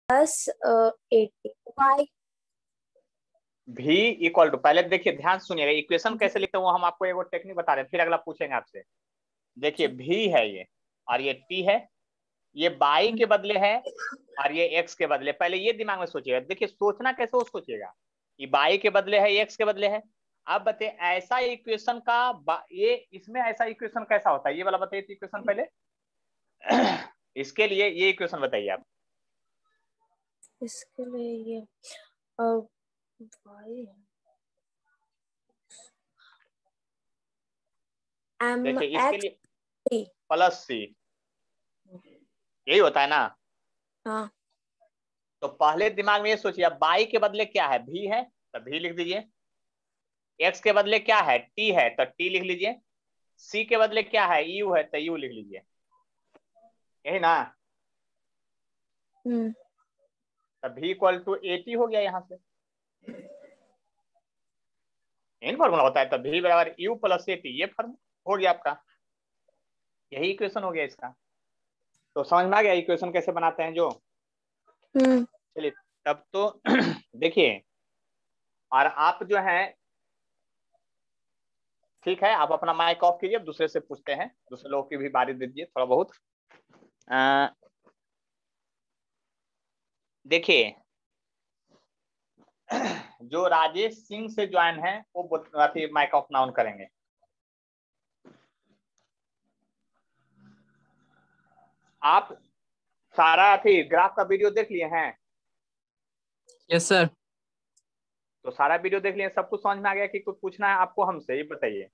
Plus 80 y v equal to, पहले देखिए ध्यान सुनिएगा, इक्वेशन कैसे लिखते हैं वो हम आपको एक टेक्निक बता रहे हैं, फिर अगला पूछेंगे आपसे। देखिए v है ये, और ये t है, ये y के बदले है और ये x के बदले। पहले ये दिमाग में सोचिएगा, देखिए सोचना कैसे, वो सोचिएगा ये y के बदले है, x के बदले है। अब बताइए ऐसा इक्वेशन का ये इसमें ऐसा इक्वेशन कैसा होता है, ये वाला बताइए इक्वेशन पहले। इसके लिए ये इक्वेशन बताइए आप। इसके लिए ये y देखिए इसके लिए mx प्लस सी, यही होता है ना। हाँ तो पहले दिमाग में ये सोचिए, बाई के बदले क्या है, भी है तो भी लिख दीजिए, एक्स के बदले क्या है, टी है तो टी लिख लीजिए, सी के बदले क्या है, यू है तो यू लिख लीजिए, यही ना। तो भी इक्वल टू 80 हो गया यहाँ से, इन फॉर्मूला होता है, तो भी बराबर यू प्लस 80, ये फॉर्मूला हो गया आपका, यही इक्वेशन हो गया इसका। तो समझ में आ गया इक्वेशन कैसे बनाते हैं जो। चलिए तब तो देखिए, और आप जो है ठीक है, आप अपना माइक ऑफ कीजिए, दूसरे से पूछते हैं, दूसरे लोगों की भी बारी दीजिए थोड़ा बहुत। देखिए जो राजेश सिंह से ज्वाइन है वो माइक ऑफ नाउन करेंगे। आप सारा ग्राफ का वीडियो देख लिए हैं? Yes sir. तो सारा वीडियो देख लिए, सब कुछ समझ में आ गया कि कुछ पूछना है आपको हमसे, ये बताइए।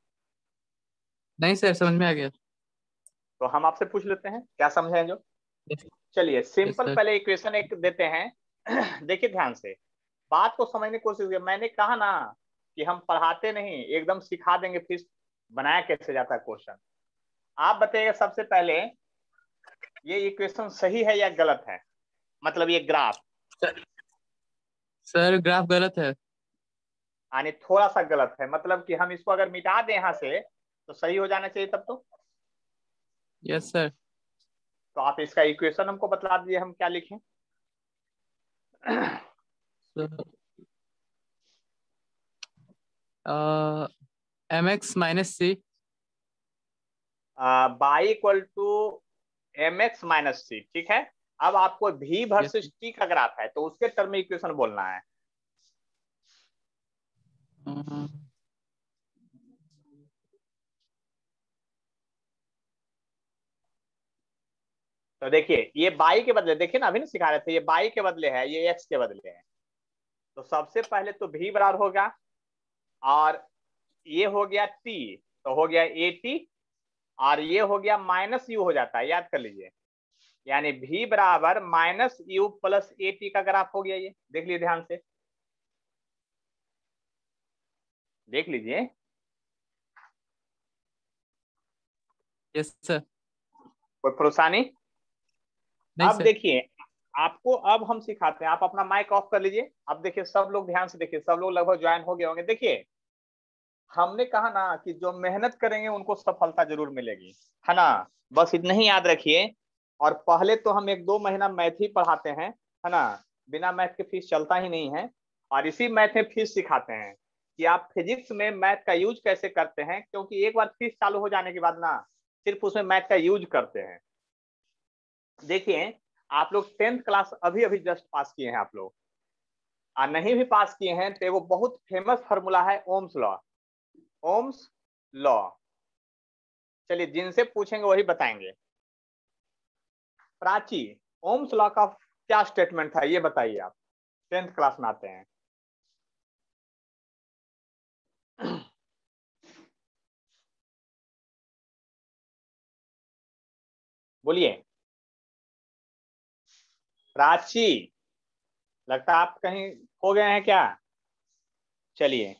नहीं सर, समझ में आ गया। तो हम आपसे पूछ लेते हैं, क्या समझे हैं जो। चलिए सिंपल पहले इक्वेशन एक देते हैं। देखिए ध्यान से बात को समझने की कोशिश कीजिए। मैंने कहा ना कि हम पढ़ाते नहीं, एकदम सिखा देंगे फिर बनाया कैसे जाता है क्वेश्चन। आप बताइएगा सबसे पहले ये इक्वेशन सही है या गलत है, मतलब ये ग्राफ। सर ग्राफ गलत है। यानी थोड़ा सा गलत है, मतलब कि हम इसको अगर मिटा दें यहाँ से तो सही हो जाना चाहिए तब तो। Yes sir. तो आप इसका इक्वेशन हमको बता दीजिए, हम क्या लिखें। mx minus C by equal to M X minus C, ठीक है। अब आपको भी वर्सेस टी का ग्राफ है तो उसके टर्म में इक्वेशन बोलना है। तो देखिए ये बाई के बदले, देखिए ना अभी ना सिखा रहे थे, ये बाई के बदले है, ये एक्स के बदले है। तो सबसे पहले तो भी बराबर होगा, और ये हो गया टी तो हो गया ए टी, और ये हो गया माइनस यू हो जाता है, याद कर लीजिए। यानी भी बराबर minus you plus A T का ग्राफ हो गया, ये देख लीजिए ध्यान से, देख लीजिए। Yes sir. कोई परेशानी? नहीं अब सर। देखिए आपको, अब हम सिखाते हैं, आप अपना माइक ऑफ कर लीजिए। अब देखिए सब लोग ध्यान से देखिए, सब लोग लगभग ज्वाइन हो गए होंगे। देखिए हमने कहा ना कि जो मेहनत करेंगे उनको सफलता जरूर मिलेगी, है ना। बस इतना ही याद रखिए। और पहले तो हम 1-2 महीना मैथ ही पढ़ाते हैं, है ना, बिना मैथ के फीस चलता ही नहीं है। और इसी मैथ में फीस सिखाते हैं कि आप फिजिक्स में मैथ का यूज कैसे करते हैं, क्योंकि एक बार फीस चालू हो जाने के बाद ना सिर्फ उसमें मैथ का यूज करते हैं। देखिए आप लोग 10th क्लास अभी अभी जस्ट पास किए हैं आप लोग, और नहीं भी पास किए हैं तो वो बहुत फेमस फार्मूला है ओम्स लॉ, ओम्स लॉ। चलिए जिनसे पूछेंगे वही बताएंगे। प्राची, ओम्स लॉ का क्या स्टेटमेंट था ये बताइए, आप 10th क्लास में आते हैं। बोलिए प्राची, लगता है आप कहीं खो गए हैं क्या। चलिए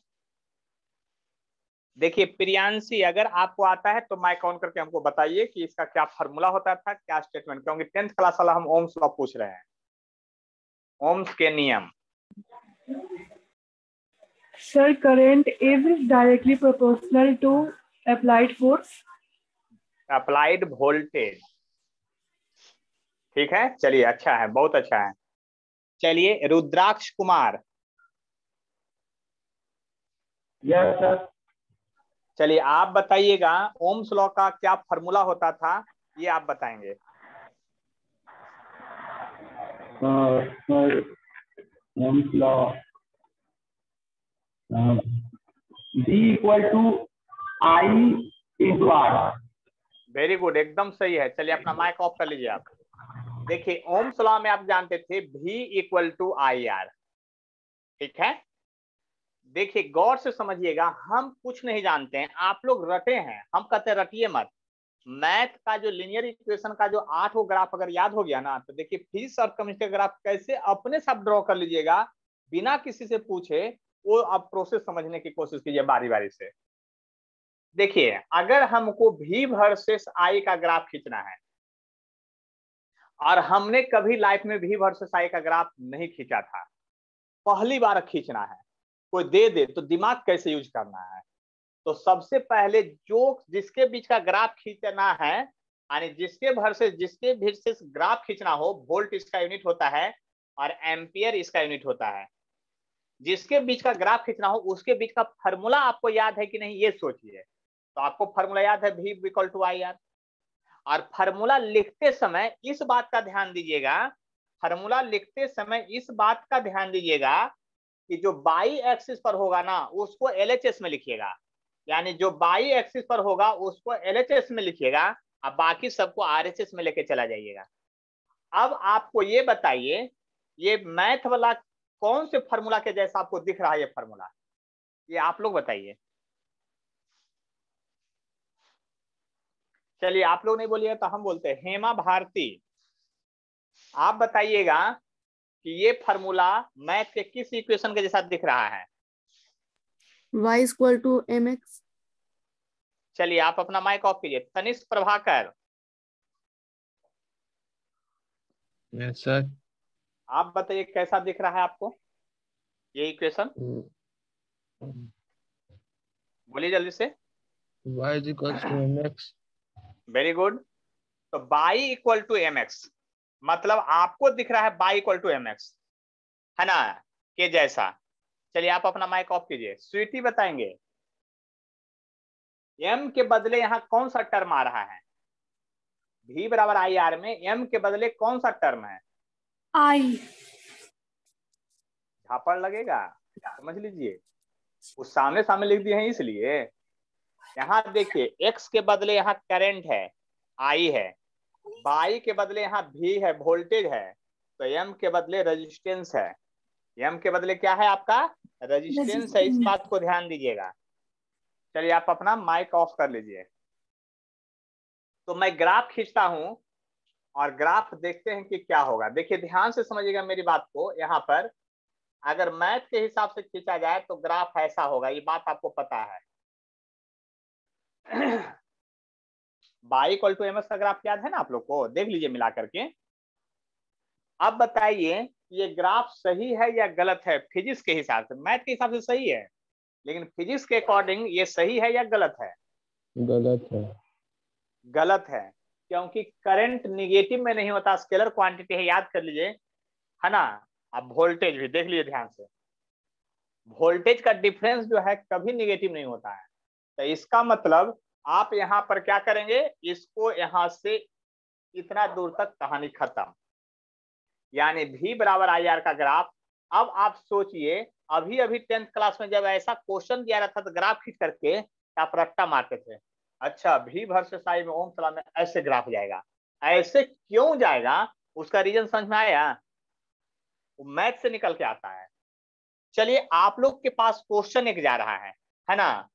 देखिए प्रियांशी, अगर आपको आता है तो माइक ऑन करके हमको बताइए कि इसका क्या फार्मूला होता था, क्या स्टेटमेंट, क्योंकि 10th क्लास वाला हम ओम्स लॉ पूछ रहे हैं, ओम्स के नियम। Sir, current is directly proportional to applied force. Applied voltage, ठीक है। चलिए अच्छा है, बहुत अच्छा है। चलिए रुद्राक्ष कुमार। Yes sir. चलिए आप बताइएगा ओम्स लॉ का क्या फॉर्मूला होता था, ये आप बताएंगे। Ohm's law V equal to I into R। Very good, एकदम सही है। चलिए अपना माइक ऑफ कर लीजिए आप। देखिए ओम्स लॉ में आप जानते थे V इक्वल टू IR, ठीक है। देखिए गौर से समझिएगा, हम कुछ नहीं जानते हैं, आप लोग रटे हैं, हम कहते हैं रटिए मत। मैथ का जो लीनियर इक्वेशन का जो 8 ग्राफ अगर याद हो गया ना, तो देखिए फिजिक्स और केमिस्ट्री का ग्राफ कैसे अपने से आप ड्रॉ कर लीजिएगा बिना किसी से पूछे, वो आप प्रोसेस समझने की कोशिश कीजिए बारी बारी से। देखिए अगर हमको V वर्सेस I का ग्राफ खींचना है, और हमने कभी लाइफ में V वर्सेस I का ग्राफ नहीं खींचा था, पहली बार खींचना है, कोई दे दे तो दिमाग कैसे यूज करना है। तो सबसे पहले जो जिसके बीच का ग्राफ खींचना है, यानी जिसके वर्सेस ग्राफ खींचना हो, वोल्ट इसका यूनिट होता है और एम्पियर इसका यूनिट होता है। जिसके बीच का ग्राफ खींचना हो उसके बीच का फार्मूला आपको याद है कि नहीं, ये सोचिए। तो आपको फार्मूला याद है V इक्वल टू IR। और फार्मूला लिखते समय इस बात का ध्यान दीजिएगा, फार्मूला लिखते समय इस बात का ध्यान दीजिएगा कि जो बाई एक्सिस पर होगा ना उसको LHS में लिखिएगा, यानी जो बाई एक्सिस पर होगा उसको LHS में लिखिएगा और बाकी सबको RHS में लेके चला जाइएगा। अब आपको ये बताइए, ये मैथ वाला कौन से फार्मूला के जैसा आपको दिख रहा है ये फार्मूला, ये आप लोग बताइए। चलिए आप लोग नहीं बोलिए तो हम बोलते हैं। हेमा भारती, आप बताइएगा कि ये फार्मूला मैथ के किस इक्वेशन के जैसा दिख रहा है। y equal to mx। चलिए आप अपना माइक ऑफ कीजिए। Tanishk Prabhakar, yes sir. आप बताइए कैसा दिख रहा है आपको ये इक्वेशन, बोलिए जल्दी से। y is equals to mx। Very good. तो बाई इक्वल टू mx, मतलब आपको दिख रहा है बाई इक्वल टू mx, है ना, के जैसा। चलिए आप अपना माइक ऑफ कीजिए। स्वीटी बताएंगे m के बदले यहां कौन सा टर्म आ रहा है। V बराबर IR में m के बदले कौन सा टर्म है। I। झापड़ लगेगा, समझ लीजिए, उस सामने सामने लिख दिए हैं इसलिए। यहाँ देखिए x के बदले यहाँ करंट है I है, बाई के बदले यहाँ V है वोल्टेज है, तो m के बदले रेजिस्टेंस है। m के बदले क्या है आपका, रेजिस्टेंस है, इस बात को ध्यान दीजिएगा। चलिए आप अपना माइक ऑफ कर लीजिए। तो मैं ग्राफ खींचता हूं और ग्राफ देखते हैं कि क्या होगा। देखिए ध्यान से समझिएगा मेरी बात को। यहाँ पर अगर मैथ के हिसाब से खींचा जाए तो ग्राफ ऐसा होगा, ये बात आपको पता है। बाई इक्वल टू mx का ग्राफ याद है ना आप लोग को, देख लीजिए मिला करके। अब बताइए ये ग्राफ सही है या गलत है। फिजिक्स के हिसाब से, मैथ के हिसाब से सही है, लेकिन फिजिक्स के अकॉर्डिंग ये सही है या गलत है। गलत है। गलत है, क्योंकि करंट निगेटिव में नहीं होता, स्केलर क्वांटिटी है, याद कर लीजिए, है ना। अब वोल्टेज भी देख लीजिए ध्यान से, वोल्टेज का डिफरेंस जो है कभी निगेटिव नहीं होता है। तो इसका मतलब आप यहाँ पर क्या करेंगे, इसको यहाँ से इतना दूर तक कहानी खत्म, यानी V बराबर IR का ग्राफ। अब आप सोचिए, अभी अभी 10th क्लास में जब ऐसा क्वेश्चन दिया रहता तो ग्राफ खींच करके आप रट्टा मारते थे। अच्छा V वर्सेस I में ओम्स लॉ में ऐसे ग्राफ जाएगा, ऐसे क्यों जाएगा, उसका रीजन समझ में आया, वो मैथ से निकल के आता है। चलिए आप लोग के पास क्वेश्चन एक जा रहा है ना,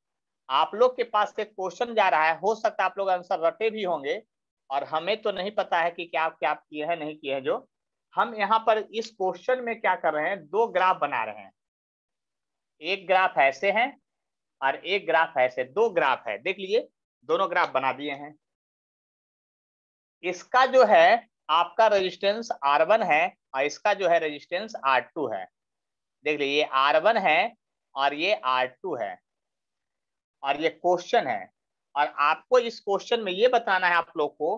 आप लोग के पास एक क्वेश्चन जा रहा है, हो सकता है आप लोग आंसर रटे भी होंगे, और हमें तो नहीं पता है कि क्या क्या आप किए हैं नहीं किए हैं। जो हम यहाँ पर इस क्वेश्चन में क्या कर रहे हैं, दो ग्राफ बना रहे हैं, एक ग्राफ ऐसे है और एक ग्राफ ऐसे, दो ग्राफ है, देख लीजिए दोनों ग्राफ बना दिए हैं। इसका जो है आपका रेजिस्टेंस R1 है और इसका जो है रेजिस्टेंस R2 है। देख लीजिए ये R1 है और ये R2 है, और ये क्वेश्चन है, और आपको इस क्वेश्चन में ये बताना है आप लोग को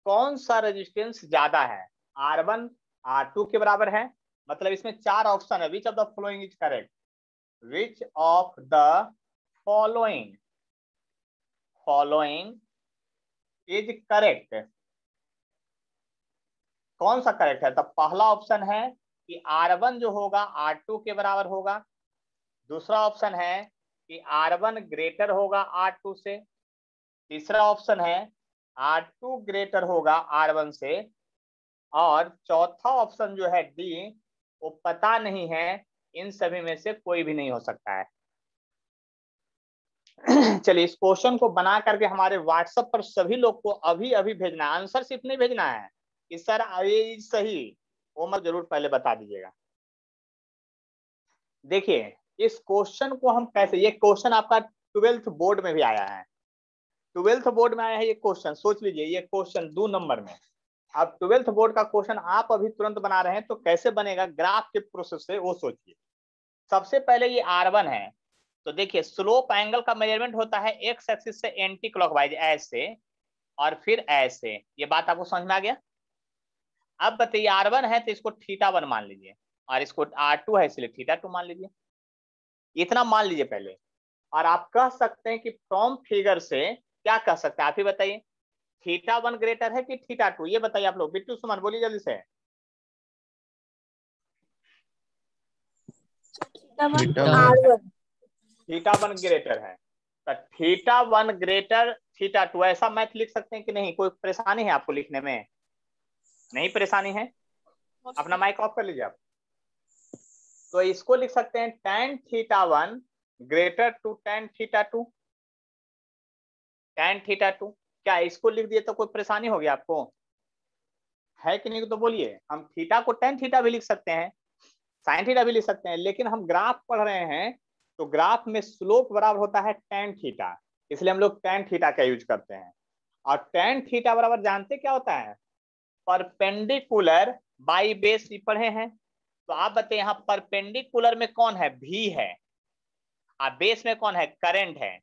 कौन सा रेजिस्टेंस ज्यादा है। R1 R2 के बराबर है, मतलब इसमें 4 ऑप्शन है, which of the following is correct, which of the following is correct, कौन सा करेक्ट है? तो पहला ऑप्शन है कि R1 जो होगा R2 के बराबर होगा, दूसरा ऑप्शन है कि R1 ग्रेटर होगा R2 से, तीसरा ऑप्शन है R2 ग्रेटर होगा R1 से, और चौथा ऑप्शन जो है डी वो पता नहीं है, इन सभी में से कोई भी नहीं हो सकता है। चलिए इस क्वेश्चन को बना करके हमारे व्हाट्सएप पर सभी लोग को अभी अभी भेजना है, आंसर सिर्फ नहीं भेजना है कि सर ये सही, वो मत जरूर पहले बता दीजिएगा। देखिए इस क्वेश्चन को हम कैसे, ये क्वेश्चन आपका 12th बोर्ड में भी आया है, 12th बोर्ड में आया है ये क्वेश्चन, सोच लीजिए ये क्वेश्चन 2 नंबर में। अब 12th बोर्ड का क्वेश्चन आप अभी तुरंत बना रहे हैं तो कैसे बनेगा ग्राफ के प्रोसेस से वो सोचिए। सबसे पहले ये R1 है, तो देखिए स्लोप एंगल का मेजरमेंट होता है एक्स एक्सिस से एंटी क्लॉकवाइज ऐसे और फिर ऐसे, ये बात आपको समझ में आ गया। अब बताइए R1 है तो इसको θ1 मान लीजिए और इसको R2 है इसलिए θ2 मान लीजिए, इतना मान लीजिए पहले। और आप कह सकते हैं कि फ्रॉम फिगर से क्या कह सकते हैं, आप ही बताइए, θ1 ग्रेटर है कि θ2, ये बताइए आप लोग। बिट्टू सुमन बोलिए जल्दी से। θ1 ग्रेटर है, तो θ1 ग्रेटर θ2, ऐसा मैथ लिख सकते हैं कि नहीं? कोई परेशानी है आपको लिखने में? नहीं परेशानी है, अपना माइक ऑफ कर लीजिए आप। तो इसको लिख सकते हैं tan θ1 greater to tan θ2, tan θ2। क्या इसको लिख दिए तो कोई परेशानी होगी आपको? है कि नहीं? तो बोलिए। हम थीटा को tan θ भी लिख सकते हैं, sin θ भी लिख सकते हैं, लेकिन हम ग्राफ पढ़ रहे हैं तो ग्राफ में स्लोप बराबर होता है tan θ, इसलिए हम लोग tan θ का यूज करते हैं। और tan θ बराबर जानते क्या होता है? परपेंडिकुलर बाई बेस पढ़े हैं, तो आप बताइए यहाँ परपेंडिकुलर में कौन है? भी है, और बेस में कौन है? करंट है।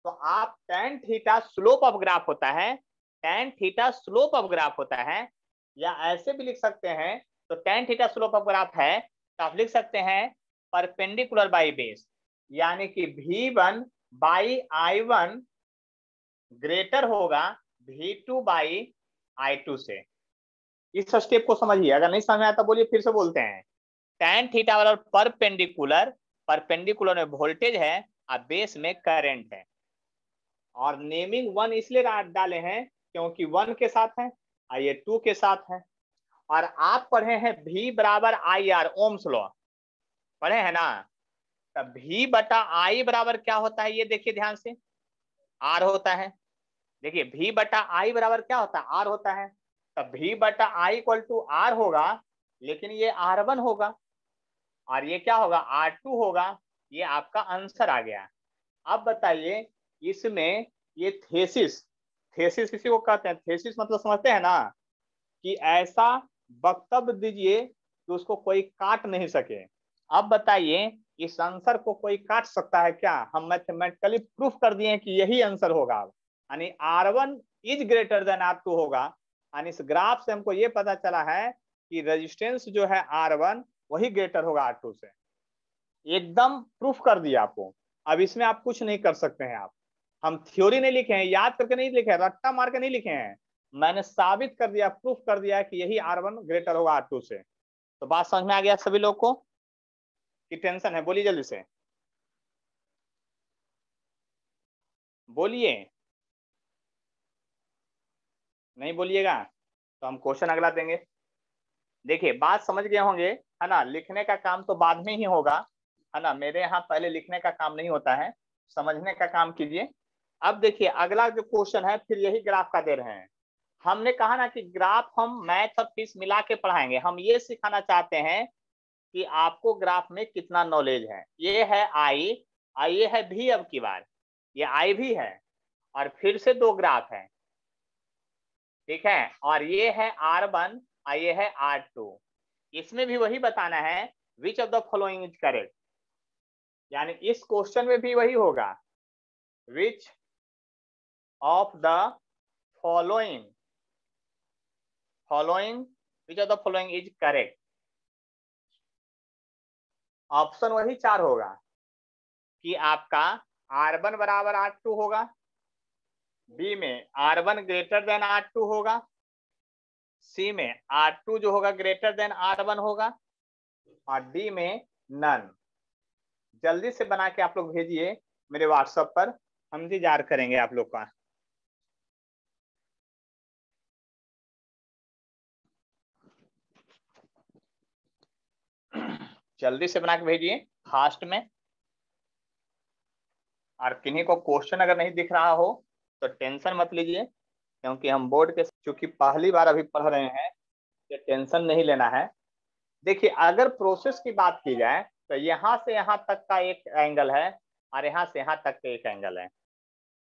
तो आप tan θ स्लोप ऑफ ग्राफ होता है, tan θ स्लोप ऑफ ग्राफ होता है, या ऐसे भी लिख सकते हैं। तो tan θ स्लोप ऑफ ग्राफ है तो आप लिख सकते हैं परपेंडिकुलर बाई बेस, यानी कि V1 बाई I1 ग्रेटर होगा V2 बाई I2 से। इस स्टेप को समझिए, अगर नहीं समझ में आता बोलिए, फिर से बोलते हैं। tan θ बराबर परपेंडिकुलर, परपेंडिकुलर में वोल्टेज है और बेस में करंट है। और नेमिंग 1 इसलिए डाले हैं क्योंकि 1 के साथ है और ये 2 के साथ है। और आप पढ़े हैं V बराबर IR, ओम्स लॉ पढ़े हैं ना? तब V बटा I बराबर क्या होता है? ये देखिए ध्यान से, R होता है। देखिए V बटा I बराबर क्या होता है? R होता है। तब V बटा I इक्वल टू R होगा, लेकिन ये R1 होगा और ये क्या होगा? R2 होगा। ये आपका आंसर आ गया। अब बताइए इसमें ये थेसिस, थेसिस किसी को कहते हैं? थेसिस मतलब समझते हैं ना, कि ऐसा वक्तव्य दीजिए कि उसको कोई काट नहीं सके। अब बताइए इस आंसर को कोई काट सकता है क्या? हम मैथमेटिकली प्रूफ कर दिए कि यही आंसर होगा, यानी R1 is greater than R2 होगा। यानी इस ग्राफ से हमको ये पता चला है कि रेजिस्टेंस जो है R1 वही ग्रेटर होगा R2 से। एकदम प्रूफ कर दिया आपको। अब इसमें आप कुछ नहीं कर सकते हैं। आप, हम थ्योरी नहीं लिखे हैं, याद करके नहीं लिखे हैं, रट्टा मार के नहीं लिखे हैं, मैंने साबित कर दिया, प्रूफ कर दिया कि यही R1 ग्रेटर होगा R2 से। तो बात समझ में आ गया सभी लोग को कि टेंशन है? बोलिए जल्दी से, बोलिए। नहीं बोलिएगा तो हम क्वेश्चन अगला देंगे। देखिए बात समझ गए होंगे, है ना? लिखने का काम तो बाद में ही होगा, है ना? मेरे यहाँ पहले लिखने का काम नहीं होता है, समझने का काम कीजिए। अब देखिए अगला जो क्वेश्चन है फिर यही ग्राफ का दे रहे हैं। हमने कहा ना कि ग्राफ हम मैथ और फिजिक्स मिला के पढ़ाएंगे। हम ये सिखाना चाहते हैं कि आपको ग्राफ में कितना नॉलेज है। ये है I और ये है V। अब की बार ये I भी है और फिर से 2 ग्राफ है, ठीक है? और ये है R1 और ये है R2। इसमें भी वही बताना है which of the following is correct, यानी इस क्वेश्चन में भी वही होगा, which of the following which of the following is correct. Option वही 4 होगा कि आपका R1 बराबर R2 होगा, बी में R1 ग्रेटर देन R2 होगा, सी में R2 जो होगा ग्रेटर देन R1 होगा, और डी में नन। जल्दी से बना के आप लोग भेजिए मेरे व्हाट्सएप पर, हम इंतजार करेंगे आप लोग का। जल्दी से बना के भेजिए फास्ट में। और किन्हीं को क्वेश्चन अगर नहीं दिख रहा हो तो टेंशन मत लीजिए, क्योंकि हम बोर्ड के चूंकि पहली बार अभी पढ़ रहे हैं, ये टेंशन नहीं लेना है। देखिए अगर प्रोसेस की बात की जाए तो यहाँ से यहाँ तक का एक एंगल है और यहाँ से यहाँ तक का एक एंगल है।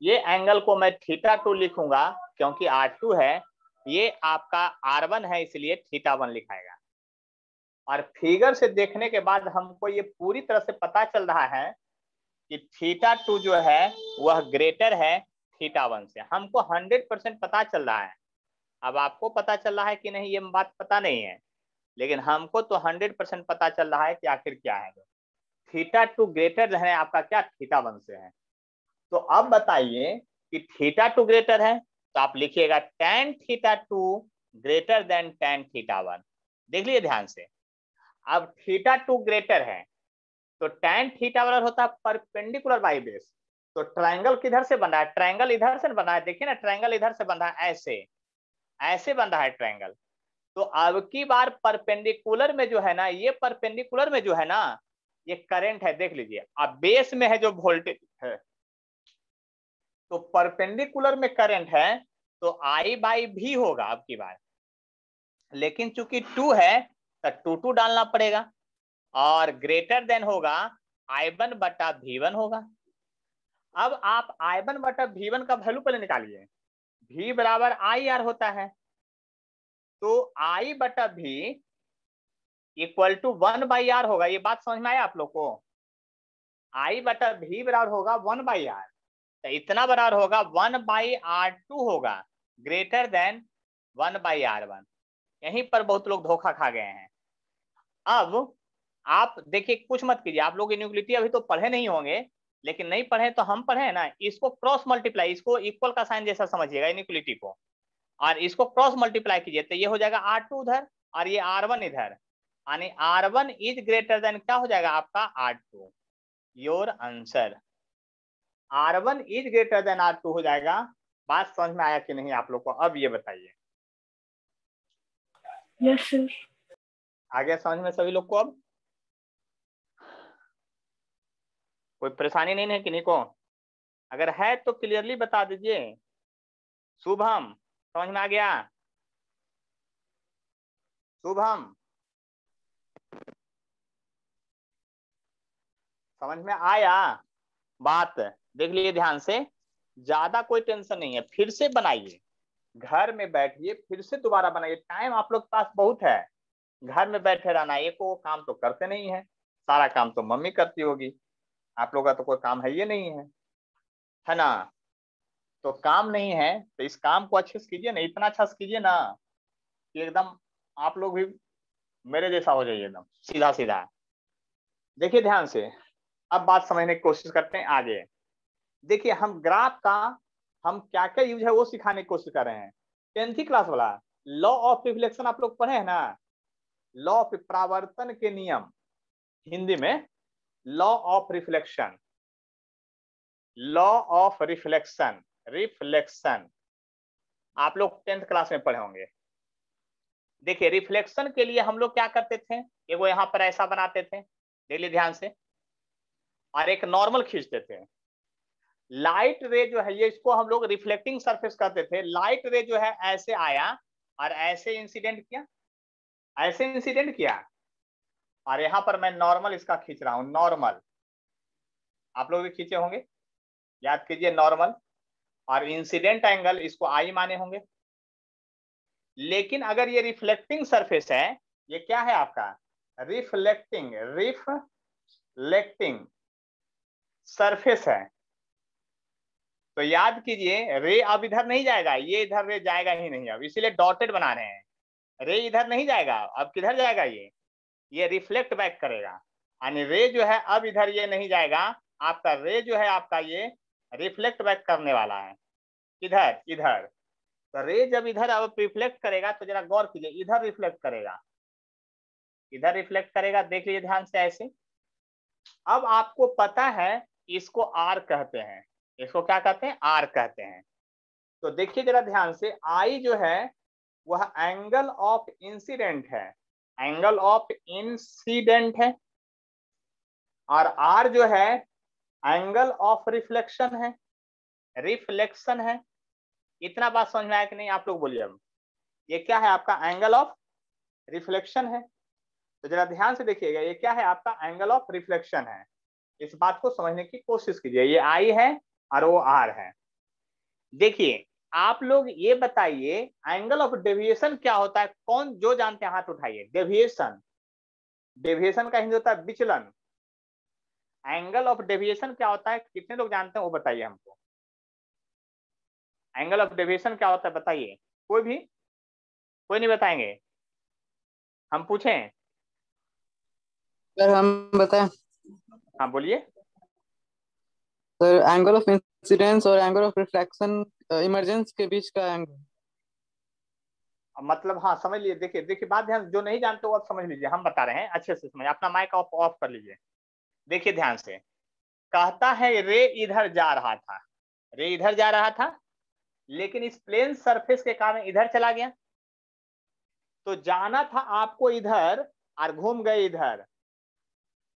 ये एंगल को मैं θ2 लिखूंगा क्योंकि R2 है, ये आपका R1 है इसलिए θ1 लिखाएगा। और फिगर से देखने के बाद हमको ये पूरी तरह से पता चल रहा है कि θ2 जो है वह ग्रेटर है θ1 से। हमको 100% पता चल रहा है। अब आपको पता चल रहा है कि नहीं ये बात पता नहीं है, लेकिन हमको तो 100% पता चल रहा है कि आखिर क्या है। θ2 ग्रेटर है आपका क्या θ1 से है। तो अब बताइए कि θ2 ग्रेटर है तो आप लिखिएगा tan θ2 ग्रेटर देन tan θ1। देख लीजिए ध्यान से, अब θ2 ग्रेटर है तो tan θ1 होता है परपेंडिकुलर बाई बेस। तो ट्रायंगल किधर से बन रहा है, ट्रायंगल इधर से बन रहा है। देखिए ना ट्रायंगल इधर से बन रहा है, ऐसे ऐसे बन रहा है ट्रायंगल। तो अब की बार परपेंडिकुलर में जो है ना, ये परपेंडिकुलर में जो है ना ये करंट है। देख लीजिए अब बेस में है जो वोल्टेज है, तो परपेंडिकुलर में करंट है तो I/V होगा अब की बार। लेकिन चूंकि 2 है तो 2 डालना पड़ेगा और ग्रेटर देन होगा I1/V1 होगा। अब आप I1/V1 का वैल्यू पहले निकालिए। V बराबर IR होता है, तो I/V इक्वल टू 1/R होगा। ये बात समझ में आया आप लोग को? I/V बराबर होगा 1/R, तो इतना बराबर होगा 1/R2 होगा ग्रेटर देन 1/R1। यहीं पर बहुत लोग धोखा खा गए हैं। अब आप देखिए कुछ मत कीजिए, आप लोग इनइक्वालिटी अभी तो पढ़े नहीं होंगे, लेकिन नहीं पढ़े तो हम पढ़े ना। इसको क्रॉस मल्टीप्लाई, इसको इक्वल का साइन जैसा समझिएगा इनइक्वालिटी को, और इसको क्रॉस मल्टीप्लाई कीजिए तो ये हो जाएगा R2 उधर और ये R1 इधर, यानी R1 इज ग्रेटर देन क्या हो जाएगा आपका R2। Your answer R1 is greater than R2 हो जाएगा। बात समझ में आया कि नहीं आप लोग को? अब ये बताइए। Yes sir. आ गया समझ में सभी लोग को? अब कोई परेशानी नहीं है किन्हीं को? अगर है तो क्लियरली बता दीजिए। शुभम समझ में आ गया? शुभम समझ में आया बात? देख लीजिए ध्यान से, ज्यादा कोई टेंशन नहीं है। फिर से बनाइए, घर में बैठिए, फिर से दोबारा बनाइए। टाइम आप लोग के पास बहुत है। घर में बैठे रहना, एक वो काम तो करते नहीं है, सारा काम तो मम्मी करती होगी, आप लोग का तो कोई काम है ये नहीं है ना? तो काम नहीं है तो इस काम को अच्छे से कीजिए ना, इतना अच्छा से कीजिए ना कि एकदम आप लोग भी मेरे जैसा हो जाइए, एकदम सीधा सीधा। देखिए ध्यान से, अब बात समझने की कोशिश करते हैं आगे। देखिए हम ग्राफ का हम क्या क्या यूज है वो सिखाने की कोशिश कर रहे हैं। 10th क्लास वाला लॉ ऑफ रिफ्लेक्शन आप लोग पढ़े हैं ना, लॉ ऑफ परावर्तन के नियम, हिंदी में law of reflection, law of reflection, reflection आप लोग 10th क्लास में पढ़े होंगे। देखिए रिफ्लेक्शन के लिए हम लोग क्या करते थे, एगो यहाँ पर ऐसा बनाते थे, देख लीजिए ध्यान से, और एक नॉर्मल खींचते थे। लाइट रे जो है ये, इसको हम लोग रिफ्लेक्टिंग सरफेस कहते थे। लाइट रे जो है ऐसे आया और ऐसे इंसिडेंट किया, ऐसे इंसिडेंट किया, और यहाँ पर मैं नॉर्मल इसका खींच रहा हूं। नॉर्मल आप लोग भी खींचे होंगे, याद कीजिए नॉर्मल, और इंसिडेंट एंगल इसको आई माने होंगे। लेकिन अगर ये रिफ्लेक्टिंग सरफेस है, ये क्या है आपका रिफ्लेक्टिंग, रिफ्लेक्टिंग सरफेस है, तो याद कीजिए रे अब इधर नहीं जाएगा, ये इधर रे जाएगा ही नहीं। अब इसीलिए डॉटेड बना रहे हैं, रे इधर नहीं जाएगा, अब किधर जाएगा, ये रिफ्लेक्ट बैक करेगा। यानी रे जो है अब इधर ये नहीं जाएगा, आपका रे जो है आपका ये रिफ्लेक्ट बैक करने वाला है इधर इधर। तो रे जब इधर अब रिफ्लेक्ट करेगा तो जरा गौर कीजिए, इधर रिफ्लेक्ट करेगा, इधर रिफ्लेक्ट करेगा, देख लीजिए ध्यान से ऐसे। अब आपको पता है इसको आर कहते हैं, इसको क्या कहते हैं, आर कहते हैं। तो देखिए जरा ध्यान से, आई जो है वह एंगल ऑफ इंसिडेंट है, एंगल ऑफ इंसिडेंट है, और आर जो है एंगल ऑफ रिफ्लेक्शन है, रिफ्लेक्शन है। इतना बात समझ में आया कि नहीं, आप लोग बोलिए। अब ये क्या है आपका एंगल ऑफ रिफ्लेक्शन है, तो जरा ध्यान से देखिएगा, ये क्या है आपका एंगल ऑफ रिफ्लेक्शन है। इस बात को समझने की कोशिश कीजिए, ये आई है और वो आर है। देखिए आप लोग ये बताइए एंगल ऑफ डेविएशन क्या होता है, कौन जो जानते हैं हाथ उठाइए। डेविएशन, डेविएशन का हिंदी होता है विचलन। एंगल ऑफ डेविएशन क्या होता है, कितने लोग जानते हैं वो बताइए हमको। एंगल ऑफ डेविएशन क्या होता है बताइए, कोई भी, कोई नहीं बताएंगे, हम पूछें। सर हम बताएं। हाँ बोलिए। सर एंगल ऑफ इंसिडेंस और एंगल ऑफ रिफ्लेक्शन इमरजेंस के बीच का एंगल। मतलब हाँ समझ लीजिए, देखिए देखिए बात ध्यान, जो नहीं जानते वो आप समझ लीजिए, हम बता रहे हैं अच्छे से समझ। अपना माइक ऑफ ऑफ कर लीजिए, देखिए ध्यान से। कहता है रे इधर जा रहा था, रे इधर जा रहा था, लेकिन इस प्लेन सरफेस के कारण इधर चला गया। तो जाना था आपको इधर और घूम गए इधर,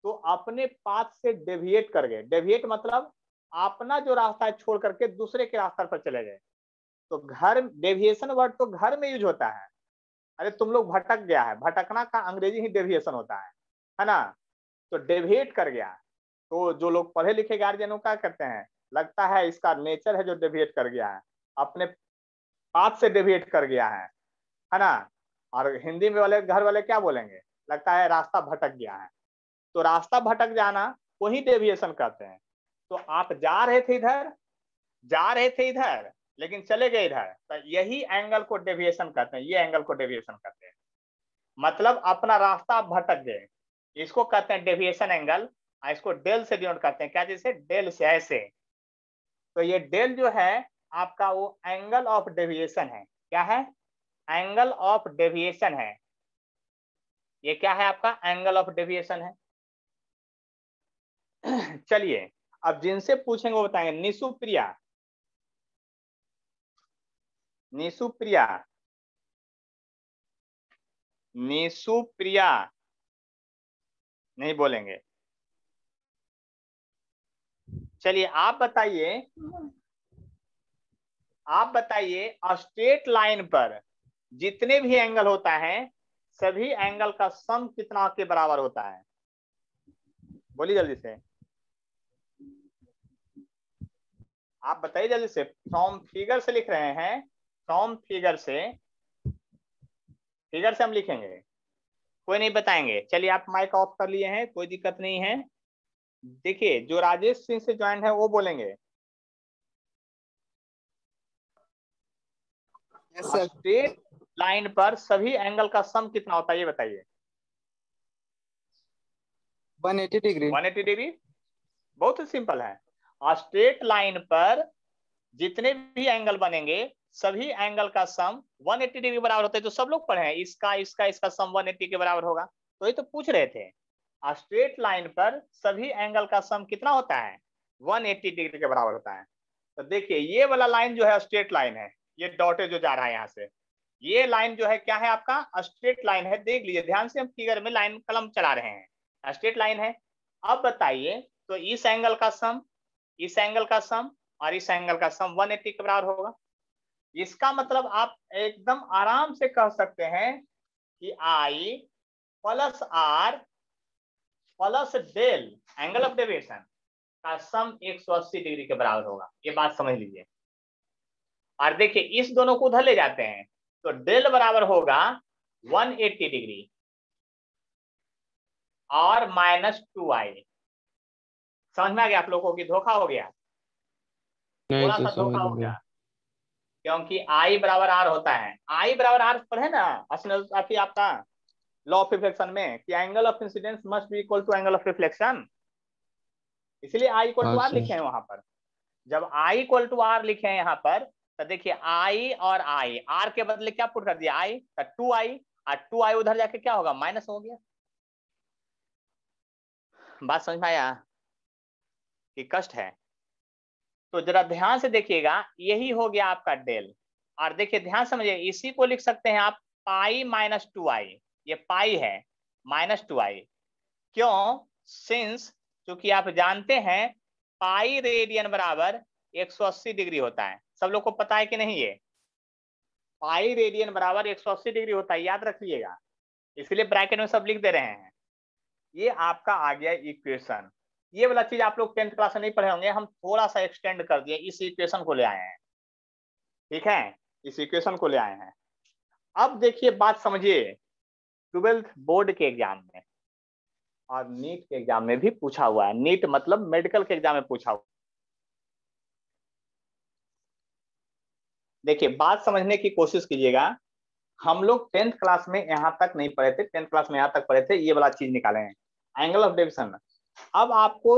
तो अपने पाथ से डेविएट कर गए। डेविएट मतलब अपना जो रास्ता है छोड़ करके दूसरे के रास्ते पर चले गए। तो घर, डेविएशन वर्ड तो घर में यूज होता है। अरे तुम लोग भटक गया है, भटकना का अंग्रेजी ही डेविएशन होता है ना। तो डेविएट कर गया, तो जो लोग पढ़े लिखे गार्जियन क्या करते हैं, लगता है इसका नेचर है जो डेविएट कर गया है, अपने पाथ से डेविएट कर गया है ना। और हिंदी में वाले घर वाले क्या बोलेंगे, लगता है रास्ता भटक गया है। तो रास्ता भटक जाना वही डेविएशन कहते हैं। तो आप जा रहे थे इधर, जा रहे थे इधर लेकिन चले गए इधर, तो यही एंगल को डेविएशन कहते हैं, ये एंगल को डेविएशन कहते हैं। मतलब अपना रास्ता आप भटक गए, इसको कहते हैं डेविएशन एंगल। इसको डेल से डिनोट करते हैं, क्या जैसे डेल से ऐसे। तो ये डेल जो है आपका वो एंगल ऑफ डेविएशन है। क्या है, एंगल ऑफ डेविएशन है। ये क्या है आपका एंगल ऑफ डेविएशन है। चलिए अब जिनसे पूछेंगे वो बताएंगे। निशुप्रिया, निशुप्रिया, निशुप्रिया नहीं बोलेंगे। चलिए आप बताइए, आप बताइए स्ट्रेट लाइन पर जितने भी एंगल होता है सभी एंगल का सम कितना के बराबर होता है, बोलिए जल्दी से। आप बताइए जल्दी से। फ्रॉम फिगर से लिख रहे हैं, फ्रॉम फिगर से, फिगर से हम लिखेंगे, कोई नहीं बताएंगे। चलिए आप माइक ऑफ कर लिए हैं, कोई दिक्कत नहीं है। देखिए जो राजेश सिंह से ज्वाइन है वो बोलेंगे। स्ट्रेट लाइन पर सभी एंगल का सम कितना होता है ये बताइए। 180 डिग्री। 180 डिग्री, बहुत ही सिंपल है। स्ट्रेट लाइन पर जितने भी एंगल बनेंगे सभी एंगल का सम 180 डिग्री बराबर होता है। तो सब लोग पढ़े हैं, इसका इसका इसका सम 180 के बराबर होगा, तो ये तो पूछ रहे थे। स्ट्रेट लाइन पर सभी एंगल का सम कितना होता है, 180 डिग्री के बराबर होता है। तो देखिए ये वाला लाइन जो है स्ट्रेट लाइन है, ये डॉटेड जो जा रहा है यहाँ से, ये लाइन जो है क्या है आपका स्ट्रेट लाइन है। देख लीजिए ध्यान से, हम फिगर में लाइन कलम चला रहे हैं, स्ट्रेट लाइन है। अब बताइए तो इस एंगल का सम, इस एंगल का सम और इस एंगल का सम 180 के बराबर होगा। इसका मतलब आप एकदम आराम से कह सकते हैं कि I plus R plus del angle of deviation का सम 180 डिग्री के बराबर होगा। ये बात समझ लीजिए। और देखिए इस दोनों को उधर ले जाते हैं तो डेल बराबर होगा 180 डिग्री और -2i। समझ में आ गया आप लोगों की, धोखा हो गया, थोड़ा सा धोखा हो गया, क्योंकि i बराबर r होता है। i बराबर r पर है ना आपका लॉ ऑफ रिफ्लेक्शन में कि angle of incidence must be equal to angle of reflection, इसलिए आई इक्वल टू हाँ आर सर। लिखे हैं वहां पर। जब आई इक्वल टू आर लिखे हैं यहाँ पर, तो देखिए आई और आई, आर के बदले क्या पुट कर दिया आई, तो 2i, और 2i उधर जाके क्या होगा, माइनस हो गया। बात समझ में आया कि कष्ट है? तो जरा ध्यान से देखिएगा, यही हो गया आपका डेल। और देखिए ध्यान समझिए, इसी को लिख सकते हैं आप पाई माइनस 2i, ये पाई है माइनस 2i, क्यों? सिंस चूंकि आप जानते हैं पाई रेडियन बराबर 180 डिग्री होता है, सब लोग को पता है कि नहीं? ये पाई रेडियन बराबर 180 डिग्री होता है, याद रखिएगा, इसलिए ब्रैकेट में सब लिख दे रहे हैं। ये आपका आ गया इक्वेशन। ये वाला चीज आप लोग 10th क्लास में नहीं पढ़े होंगे, हम थोड़ा सा एक्सटेंड कर दिए, इस इक्वेशन को ले आए हैं, ठीक है, इस इक्वेशन को ले आए हैं। अब देखिए बात समझिए, 12th बोर्ड के एग्जाम में और नीट के एग्जाम में भी पूछा हुआ है, नीट मतलब मेडिकल के एग्जाम में पूछा हुआ। देखिए बात समझने की कोशिश कीजिएगा, हम लोग 10th क्लास में यहां तक नहीं पढ़े थे, 10th क्लास में यहां तक पढ़े थे, ये वाला चीज निकाले हैं, एंगल ऑफ डेविएशन। अब आपको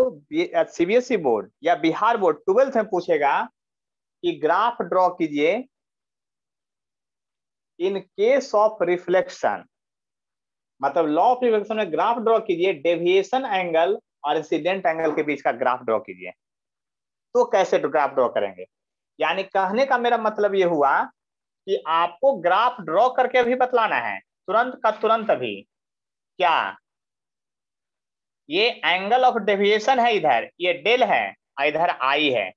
सीबीएसई बोर्ड या बिहार बोर्ड 12th में पूछेगा कि ग्राफ ड्रॉ कीजिए इन केस ऑफ रिफ्लेक्शन, मतलब लॉ ऑफ रिफ्लेक्शन में ग्राफ ड्रॉ कीजिए, डेविएशन एंगल और इंसिडेंट एंगल के बीच का ग्राफ ड्रॉ कीजिए। तो कैसे ग्राफ ड्रॉ करेंगे? यानी कहने का मेरा मतलब ये हुआ कि आपको ग्राफ ड्रॉ करके भी बतलाना है, तुरंत का तुरंत अभी। क्या ये एंगल ऑफ डेविएशन है, इधर ये डेल है, इधर आई है,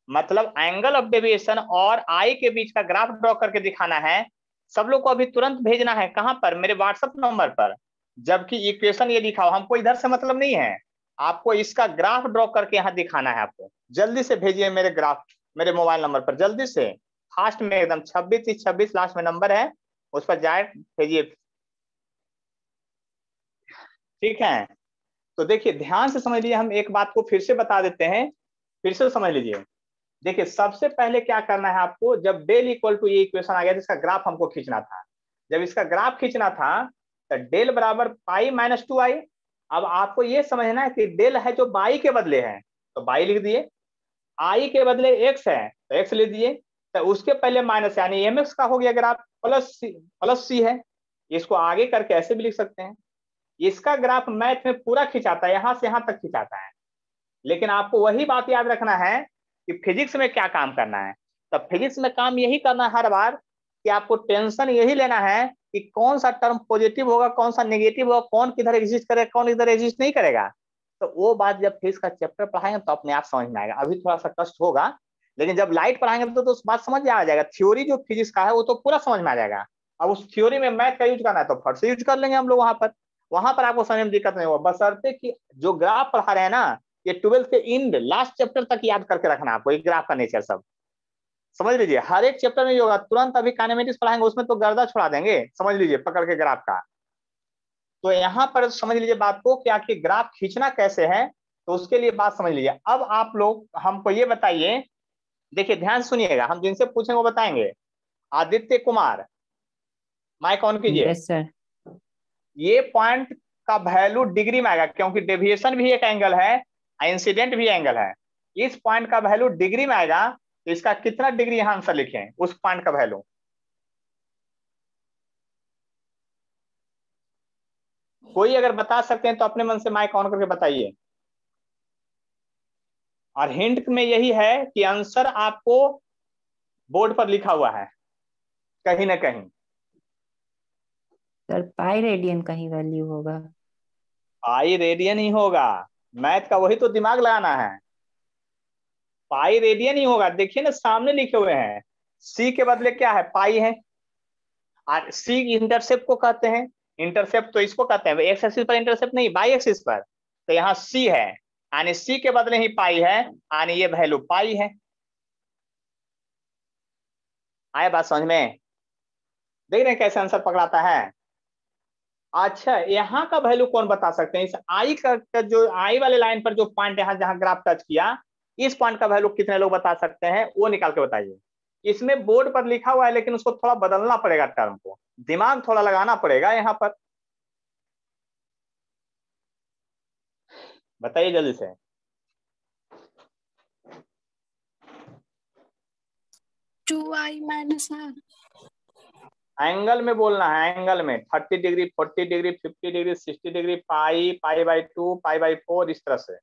मतलब एंगल ऑफ डेविएशन और आई के बीच का ग्राफ ड्रॉ करके दिखाना है। सब लोग को अभी तुरंत भेजना है, कहां पर? मेरे व्हाट्सएप नंबर पर। जबकि इक्वेशन ये दिखाओ, हमको इधर से मतलब नहीं है, आपको इसका ग्राफ ड्रॉ करके यहाँ दिखाना है। आपको जल्दी से भेजिए मेरे ग्राफ, मेरे मोबाइल नंबर पर, जल्दी से, फास्ट में एकदम, 2626 लास्ट में नंबर है, उस पर जाए भेजिए, ठीक है? तो देखिए ध्यान से समझ लीजिए, हम एक बात को फिर से बता देते हैं, फिर से समझ लीजिए। देखिए सबसे पहले क्या करना है आपको, जब डेल इक्वल टू ये इक्वेशन आ गया, जिसका ग्राफ हमको खींचना था, जब इसका ग्राफ खींचना था तो डेल बराबर पाई माइनस 2i। अब आपको ये समझना है कि डेल है जो बाई के बदले है, तो बाई लिख दिए, आई के बदले एक्स है तो एक्स लिख दिए, तो उसके पहले माइनस, यानी mx का हो गया ग्राफ, प्लस सी है, इसको आगे करके ऐसे भी लिख सकते हैं। इसका ग्राफ मैथ में पूरा खिंचाता है, यहां से यहां तक खिंचाता है। लेकिन आपको वही बात याद रखना है कि फिजिक्स में क्या काम करना है। तो फिजिक्स में काम यही करना है हर बार कि आपको टेंशन यही लेना है कि कौन सा टर्म पॉजिटिव होगा, कौन सा नेगेटिव होगा, कौन किधर एग्जिस्ट करेगा, कौन इधर एग्जिस्ट नहीं करेगा। तो वो बात जब फिजिक्स का चैप्टर पढ़ाएंगे तो अपने आप समझ में आएगा, अभी थोड़ा सा कष्ट होगा, लेकिन जब लाइट पढ़ाएंगे तो उस बात समझ में आ जाएगा। थ्योरी जो फिजिक्स का है वो तो पूरा समझ में आ जाएगा। अब उस थ्योरी में मैथ का यूज करना है तो फट से यूज कर लेंगे हम लोग वहां पर आपको समझने में दिक्कत नहीं होगा, बशर्ते कि जो ग्राफ पढ़ा रहे हैं ना, ये 12th के इंड लास्ट चैप्टर तक याद करके रखना आपको, ये ग्राफ का नेचर सब समझ लीजिए। हर एक चैप्टर में होगा, तुरंत अभी काइनेमेटिक्स पढ़ाएंगे उसमें तो गर्दा छुड़ा देंगे, समझ लीजिए पकड़ के ग्राफ का। तो यहाँ पर समझ लीजिए बात को कि आखिर ग्राफ खींचना कैसे है, तो उसके लिए बात समझ लीजिए। अब आप लोग हमको ये बताइए, देखिए ध्यान सुनिएगा, हम जिनसे पूछेंगे वो बताएंगे। आदित्य कुमार, माइक ऑन कीजिए। Yes sir. ये पॉइंट का वैल्यू डिग्री में आएगा, क्योंकि डेविएशन भी एक एंगल है, इंसिडेंट भी एंगल है। इस पॉइंट का वैल्यू डिग्री में आएगा, तो इसका कितना डिग्री यहां आंसर लिखें, उस पॉइंट का वैल्यू। कोई अगर बता सकते हैं तो अपने मन से माइक ऑन करके बताइए। और हिंट में यही है कि आंसर आपको बोर्ड पर लिखा हुआ है कहीं ना कहीं। सर पाई रेडियन का ही वैल्यू होगा। पाई रेडियन ही होगा, मैथ का वही तो दिमाग लगाना है, पाई रेडियन ही होगा। देखिए ना सामने लिखे हुए हैं, सी के बदले क्या है, पाई है, और सी इंटरसेप्ट को कहते हैं, इंटरसेप्ट तो इसको कहते हैं, एक्स एक्सिस पर इंटरसेप्ट नहीं, बाई एक्सिस पर। तो यहाँ सी है, यानी सी के बदले ही पाई है, यानी ये वैल्यू पाई है। आए बात समझ में? देख रहे हैं कैसे आंसर पकड़ाता है। अच्छा यहाँ का वैल्यू कौन बता सकते हैं, इस आई का जो आई वाले लाइन पर जो पॉइंट यहाँ जहां ग्राफ टच किया, इस पॉइंट का वैल्यू कितने लोग बता सकते हैं, वो निकाल के बताइए। इसमें बोर्ड पर लिखा हुआ है लेकिन उसको थोड़ा बदलना पड़ेगा, टर्म को दिमाग थोड़ा लगाना पड़ेगा यहाँ पर। बताइए जल्दी से। 2i minus r। एंगल में बोलना है, एंगल में 30 degree, 40 degree, 50 degree, 60 degree, pi, pi by 2, pi by 4, इस तरह से।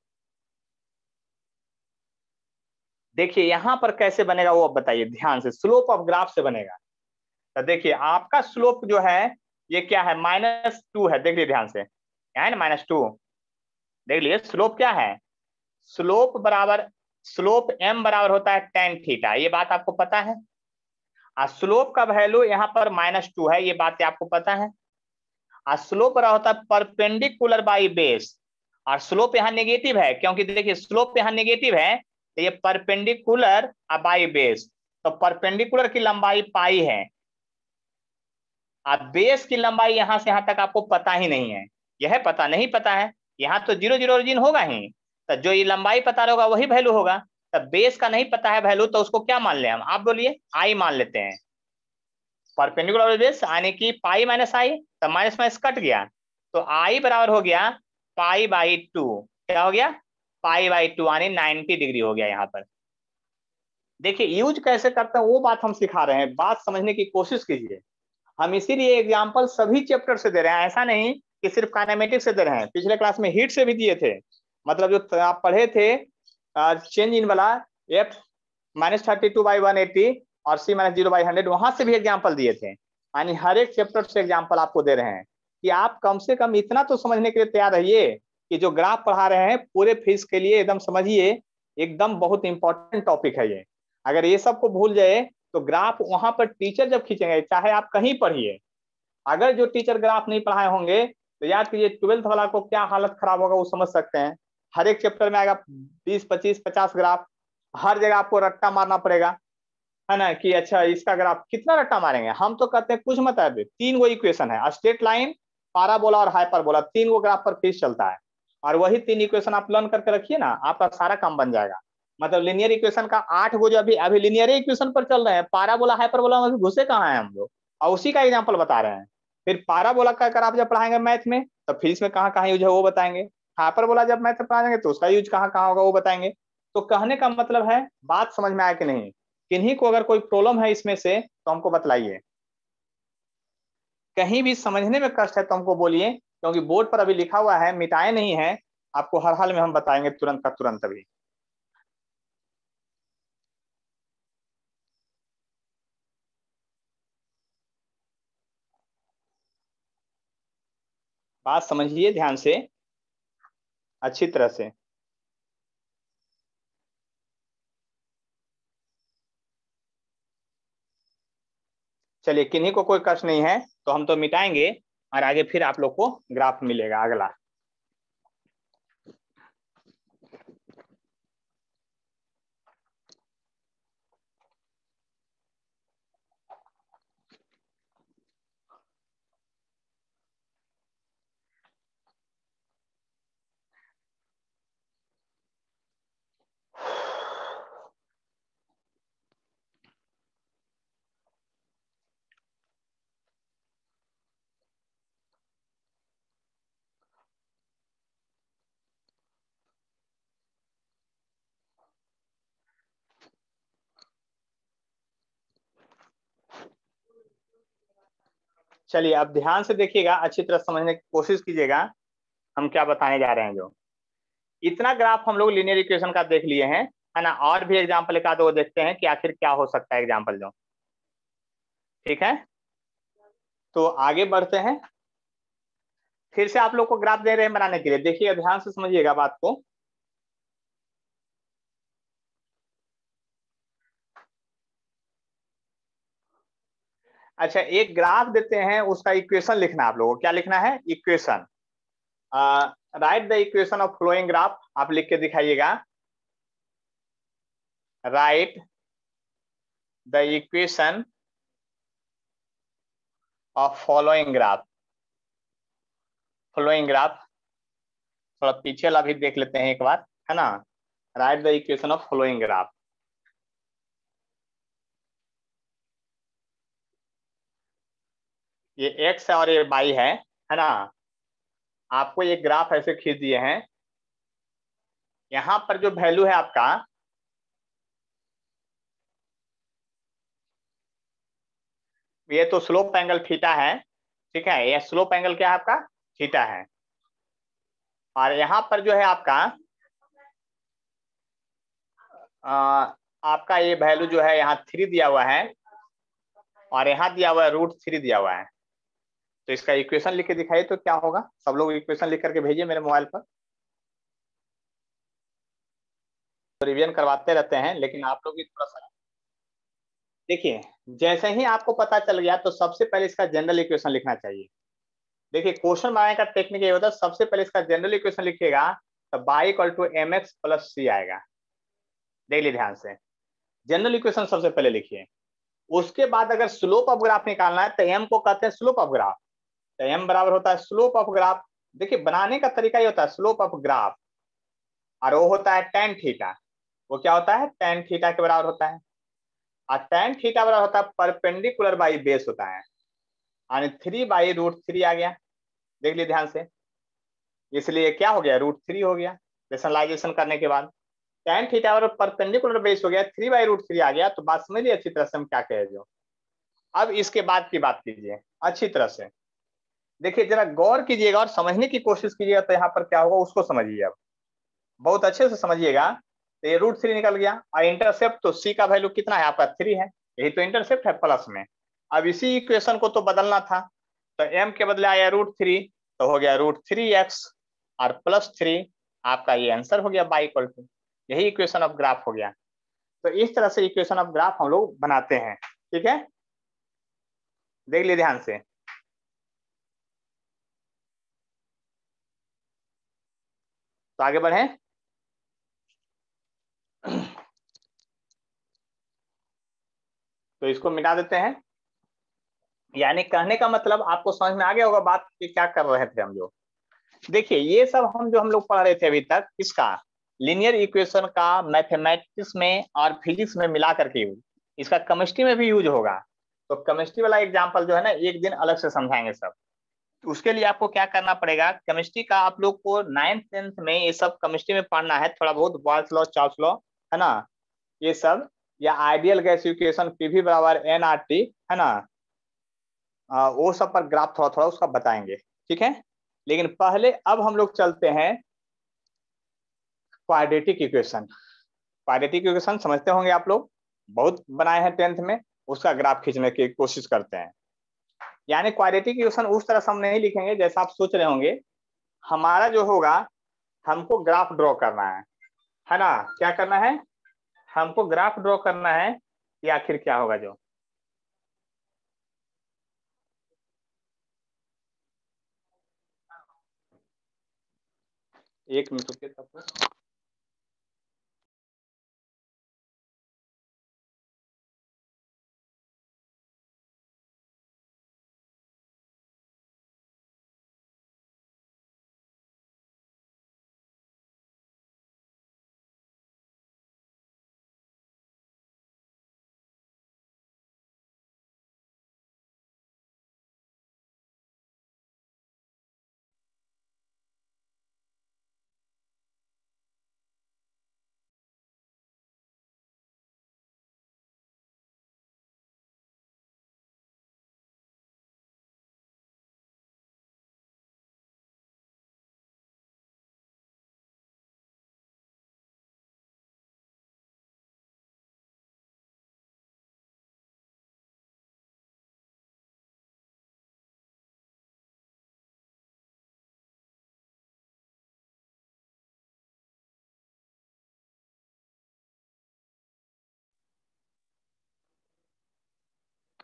देखिए यहाँ पर कैसे बनेगा वो अब बताइए ध्यान से, स्लोप ऑफ ग्राफ से बनेगा। तो देखिए आपका स्लोप जो है ये क्या है, -2 है, देख लीजिए ध्यान से, क्या है ना -2, देख लीजिए स्लोप क्या है, स्लोप बराबर, स्लोप m बराबर होता है tan थीटा, ये बात आपको पता है। और स्लोप का वैल्यू यहाँ पर -2 है, ये बात आपको पता है। और स्लोप बराबर होता है परपेंडिकुलर बाई बेस, और स्लोप यहाँ नेगेटिव है, क्योंकि देखिए स्लोप यहाँ नेगेटिव है, तो ये परपेंडिकुलर बाई बेस, तो परपेंडिकुलर की लंबाई पाई है, और बेस की लंबाई यहां से यहां तक आपको पता ही नहीं है, यह पता नहीं पता है, यहाँ तो 0 0 ओरिजिन होगा ही, तो जो ये लंबाई पता होगा वही वैल्यू होगा। तो बेस का नहीं पता है वैल्यू, तो उसको क्या मान ले हम, आप बोलिए आई मान लेते हैं, परपेंडिकुलर बेस यानी कि पाई माइनस आई, तो माइनस माइनस कट गया, तो आई बराबर हो गया पाई बाई 2, क्या हो गया, पाई बाई 2 यानी 90 डिग्री हो गया यहाँ पर। देखिए यूज कैसे करते हैं वो बात हम सिखा रहे हैं, बात समझने की कोशिश कीजिए। हम इसीलिए एग्जाम्पल सभी चैप्टर से दे रहे हैं, ऐसा नहीं कि सिर्फ काइनेमेटिक्स से दे रहे हैं, पिछले क्लास में हीट से भी दिए थे, मतलब जो आप पढ़े थे चेंज इन वाला f -32/180 और c -0/100, वहां से भी एग्जाम्पल दिए थे। यानी हर एक चैप्टर से एग्जाम्पल आपको दे रहे हैं कि आप कम से कम इतना तो समझने के लिए तैयार रहिए कि जो ग्राफ पढ़ा रहे हैं पूरे फीस के लिए एकदम समझिए, एकदम बहुत इंपॉर्टेंट टॉपिक है ये। अगर ये सबको भूल जाए तो ग्राफ वहां पर टीचर जब खींचेंगे, चाहे आप कहीं पढ़िए, अगर जो टीचर ग्राफ नहीं पढ़ाए होंगे तो याद कीजिए 12th वाला को क्या हालत खराब होगा वो समझ सकते हैं। हर एक चैप्टर में आएगा 20 25 50 ग्राफ, हर जगह आपको रट्टा मारना पड़ेगा, है ना, कि अच्छा इसका ग्राफ, कितना रट्टा मारेंगे, हम तो कहते हैं कुछ मत है, 3 गो इक्वेशन है, स्ट्रेट लाइन, पाराबोला और हाइपरबोला, 3 गो ग्राफ पर फीस चलता है, और वही 3 इक्वेशन आप लर्न करके रखिए ना, आपका सारा काम बन जाएगा। मतलब लिनियर इक्वेशन का 8 गो जो अभी लिनियर इक्वेशन पर चल रहे हैं, पाराबोला हाइपरबोला में घुसे कहाँ हैं हम लोग, और उसी का एग्जाम्पल बता रहे हैं। फिर पाराबोला का अगर आप जब पढ़ाएंगे मैथ में तो फिर इसमें कहाँ कहाँ यूज है वो बताएंगे, हाइपरबोला जब मैथ में पढ़ाएंगे तो उसका यूज कहाँ कहाँ होगा वो बताएंगे। तो कहने का मतलब है, बात समझ में आया कि नहीं, किन्हीं को अगर कोई प्रॉब्लम है इसमें से तो हमको बतलाइए, कहीं भी समझने में कष्ट है तो हमको बोलिए, क्योंकि बोर्ड पर अभी लिखा हुआ है, मिटाए नहीं है, आपको हर हाल में हम बताएंगे तुरंत का तुरंत। अभी बात समझिए ध्यान से, अच्छी तरह से। चलिए किन्हीं को कोई कष्ट नहीं है तो हम तो मिटाएंगे, और आगे फिर आप लोग को ग्राफ मिलेगा अगला। चलिए अब ध्यान से देखिएगा, अच्छी तरह समझने की कोशिश कीजिएगा हम क्या बताने जा रहे हैं। जो इतना ग्राफ हम लोग लीनियर इक्वेशन का देख लिए हैं, है ना, और भी एग्जांपल एक आध वो देखते हैं कि आखिर क्या हो सकता है एग्जांपल जो, ठीक है। तो आगे बढ़ते हैं, फिर से आप लोग को ग्राफ दे रहे हैं बनाने के लिए, देखिएगा ध्यान से समझिएगा बात को। अच्छा एक ग्राफ देते हैं, उसका इक्वेशन लिखना, आप लोगों को क्या लिखना है, equation. Write the equation of flowing graph, आप लिख के दिखाइएगा, write the equation of following graph. Flowing graph थोड़ा पीछे वाला भी देख लेते हैं एक बार, है ना, right the equation of flowing graph. ये x है और ये y है ना। आपको ये ग्राफ ऐसे खींच दिए हैं, यहाँ पर जो वैल्यू है आपका, ये तो स्लोप एंगल थीटा है, ठीक है, ये स्लोप एंगल क्या है आपका, थीटा है। और यहाँ पर जो है आपका आपका ये वैल्यू जो है यहाँ 3 दिया हुआ है और यहाँ दिया हुआ है √3 दिया हुआ है। तो इसका इक्वेशन लिख के दिखाइए तो क्या होगा। सब लोग इक्वेशन लिख करके भेजिए मेरे मोबाइल पर। तो रिवीजन करवाते रहते हैं, लेकिन आप लोग भी थोड़ा सा देखिए। जैसे ही आपको पता चल गया तो सबसे पहले इसका जनरल इक्वेशन लिखना चाहिए। देखिए क्वेश्चन बनाने का टेक्निक ये होता है, सबसे पहले इसका जनरल इक्वेशन लिखिएगा तो y = mx + c आएगा। देख लीजिए ध्यान से, जनरल इक्वेशन सबसे पहले लिखिए। उसके बाद अगर स्लोप ऑफ ग्राफ निकालना है तो m को कहते हैं स्लोप ऑफ ग्राफ। तो m बराबर होता है स्लोप ऑफ ग्राफ। देखिए बनाने का तरीका ये होता है स्लोप ऑफ ग्राफ, और वो होता है tan थीटा। वो क्या होता है, tan थीटा के बराबर होता है। और tan थीटा बराबर होता है परपेंडिकुलर बाई बेस होता है, यानी 3/√3 आ गया। देख लीजिए ध्यान से, इसलिए क्या हो गया, √3 हो गया रेशनलाइजेशन करने के बाद। tan थीटा बराबर परपेंडिकुलर बेस हो गया, 3/√3 आ गया। तो बात समझ लीजिए अच्छी तरह से हम क्या कहे जो। अब इसके बाद की बात कीजिए अच्छी तरह से, देखिए जरा गौर कीजिएगा और समझने की कोशिश कीजिएगा। तो यहाँ पर क्या होगा उसको समझिए, अब बहुत अच्छे से समझिएगा। तो ये √3 निकल गया और इंटरसेप्ट तो c का वैल्यू कितना है आपका 3 है, यही तो इंटरसेप्ट है प्लस में। अब इसी इक्वेशन को तो बदलना था, तो m के बदले आया √3, तो हो गया √3x और +3, आपका ये आंसर हो गया y = यही इक्वेशन ऑफ ग्राफ हो गया। तो इस तरह से इक्वेशन ऑफ ग्राफ हम लोग बनाते हैं, ठीक है। देख लीजिए ध्यान से, तो आगे बढ़े। तो इसको मिटा देते हैं। यानी कहने का मतलब आपको समझ में आ गया होगा बात कि क्या कर रहे थे हम लोग। देखिए ये सब हम लोग पढ़ रहे थे अभी तक, इसका लीनियर इक्वेशन का मैथमेटिक्स में और फिजिक्स में मिला करके यूज, इसका केमिस्ट्री में भी यूज होगा। तो केमिस्ट्री वाला एग्जाम्पल जो है ना एक दिन अलग से समझाएंगे सब। तो उसके लिए आपको क्या करना पड़ेगा, केमिस्ट्री का आप लोग को 9th 10th में ये सब केमिस्ट्री में पढ़ना है, थोड़ा बहुत बॉयल्स लॉ, चार्ल्स लॉ है ना, ये सब, या ideal gas equation PV = nRT है ना, वो सब पर ग्राफ थोड़ा थोड़ा उसका बताएंगे, ठीक है। लेकिन पहले अब हम लोग चलते हैं क्वाड्रेटिक इक्वेशन। क्वाड्रेटिक इक्वेशन समझते होंगे आप लोग, बहुत बनाए हैं 10th में, उसका ग्राफ खींचने की कोशिश करते हैं। यानी क्वाड्रेटिक इक्वेशन उस तरह से हम नहीं लिखेंगे जैसा आप सोच रहे होंगे। हमारा जो होगा, हमको ग्राफ ड्रॉ करना है ना, क्या करना है, हमको ग्राफ ड्रॉ करना है कि आखिर क्या होगा जो। एक मिनट रुकिए तब।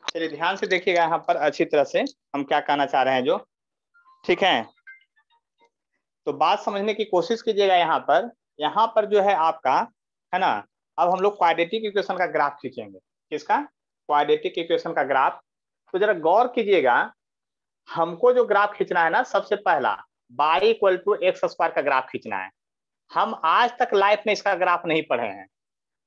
चलिए ध्यान से देखिएगा यहाँ पर अच्छी तरह से हम क्या कहना चाह रहे हैं जो, ठीक है। तो बात समझने की कोशिश कीजिएगा। यहाँ पर जो है आपका है ना, अब हम लोग क्वाड्रेटिक इक्वेशन का ग्राफ खींचेंगे। किसका, क्वाड्रेटिक इक्वेशन का ग्राफ। तो जरा गौर कीजिएगा, हमको जो ग्राफ खींचना है ना, सबसे पहला y = x² का ग्राफ खींचना है। हम आज तक लाइफ में इसका ग्राफ नहीं पढ़े हैं,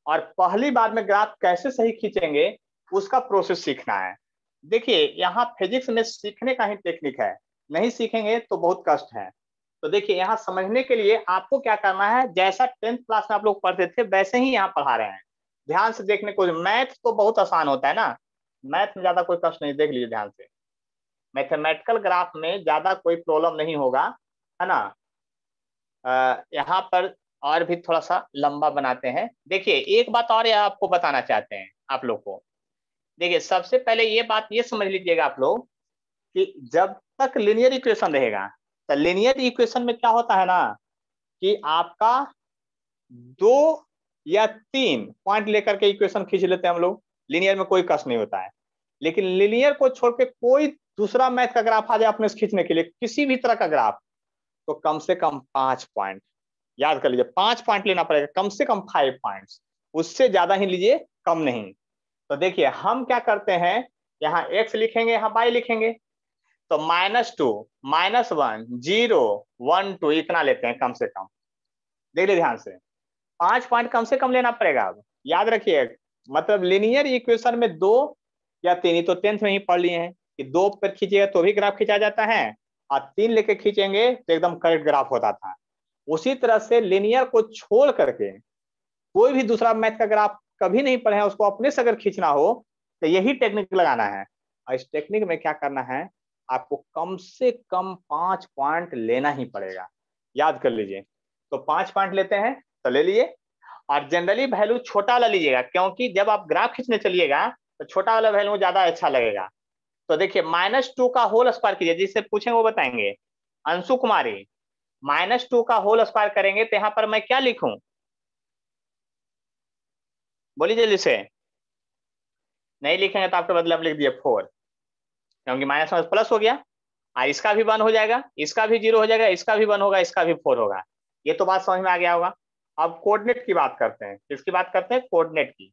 और पहली बार में ग्राफ कैसे सही खींचेंगे उसका प्रोसेस सीखना है। देखिए यहाँ फिजिक्स में सीखने का ही टेक्निक है, नहीं सीखेंगे तो बहुत कष्ट है। तो देखिए यहाँ समझने के लिए आपको क्या करना है, जैसा 10th क्लास में आप लोग पढ़ते थे वैसे ही यहाँ पढ़ा रहे हैं, ध्यान से देखने को। मैथ तो बहुत आसान होता है ना, मैथ में ज्यादा कोई कष्ट नहीं, देख लीजिए ध्यान से। मैथमेटिकल ग्राफ में ज्यादा कोई प्रॉब्लम नहीं होगा, है ना। यहाँ पर और भी थोड़ा सा लंबा बनाते हैं। देखिए एक बात और आपको बताना चाहते हैं आप लोग को। देखिए सबसे पहले ये बात ये समझ लीजिएगा आप लोग कि जब तक लिनियर इक्वेशन रहेगा, तो लिनियर इक्वेशन में क्या होता है ना कि आपका 2 या 3 पॉइंट लेकर के इक्वेशन खींच लेते हैं हम लोग, लिनियर में कोई कष्ट नहीं होता है। लेकिन लिनियर को छोड़ के कोई दूसरा मैथ का ग्राफ आ जाए अपने से खींचने के लिए, किसी भी तरह का ग्राफ, तो कम से कम 5 पॉइंट, याद कर लीजिए 5 पॉइंट लेना पड़ेगा, कम से कम 5 पॉइंट्स, उससे ज्यादा ही लीजिए, कम नहीं। तो देखिए हम क्या करते हैं, यहाँ x लिखेंगे, यहाँ y लिखेंगे, तो -2, -1, 0, 1, 2 इतना लेते हैं कम से कम। देख लीजिए ध्यान से, 5 पॉइंट कम से कम लेना पड़ेगा। अब याद रखिए, मतलब लिनियर इक्वेशन में 2 या 3, तो 10th में ही पढ़ लिए हैं कि 2 पर खींचिएगा तो भी ग्राफ खींचा जाता है, और 3 लेके खींचेंगे तो एकदम करेक्ट ग्राफ होता था। उसी तरह से लिनियर को छोड़ करके कोई भी दूसरा मैथ का ग्राफ कभी नहीं पढ़े हैं, उसको अपने से अगर खींचना हो तो यही टेक्निक लगाना है। और इस टेक्निक में क्या करना है, आपको कम से कम 5 पॉइंट लेना ही पड़ेगा, याद कर लीजिए। तो 5 पॉइंट लेते हैं तो ले लिए, और जनरली वैल्यू छोटा वाला लीजिएगा, क्योंकि जब आप ग्राफ खींचने चलिएगा तो छोटा वाला वैल्यू ज्यादा अच्छा लगेगा। तो देखिए -2 का होल स्क्वायर कीजिए, जिससे पूछेंगे वो बताएंगे। अंशु कुमारी, -2 का होल स्क्वायर करेंगे तो यहाँ पर मैं क्या लिखूं, बोलिए जल्दी से। नहीं लिखेंगे तो आपके बदले हम लिख दिए 4, क्योंकि माइनस में प्लस हो गया, और इसका भी 1 हो जाएगा, इसका भी 0 हो जाएगा, इसका भी 1 होगा, इसका भी 4 होगा। ये तो बात समझ में आ गया होगा। अब कोऑर्डिनेट की बात करते हैं, किसकी बात करते हैं, कोऑर्डिनेट की।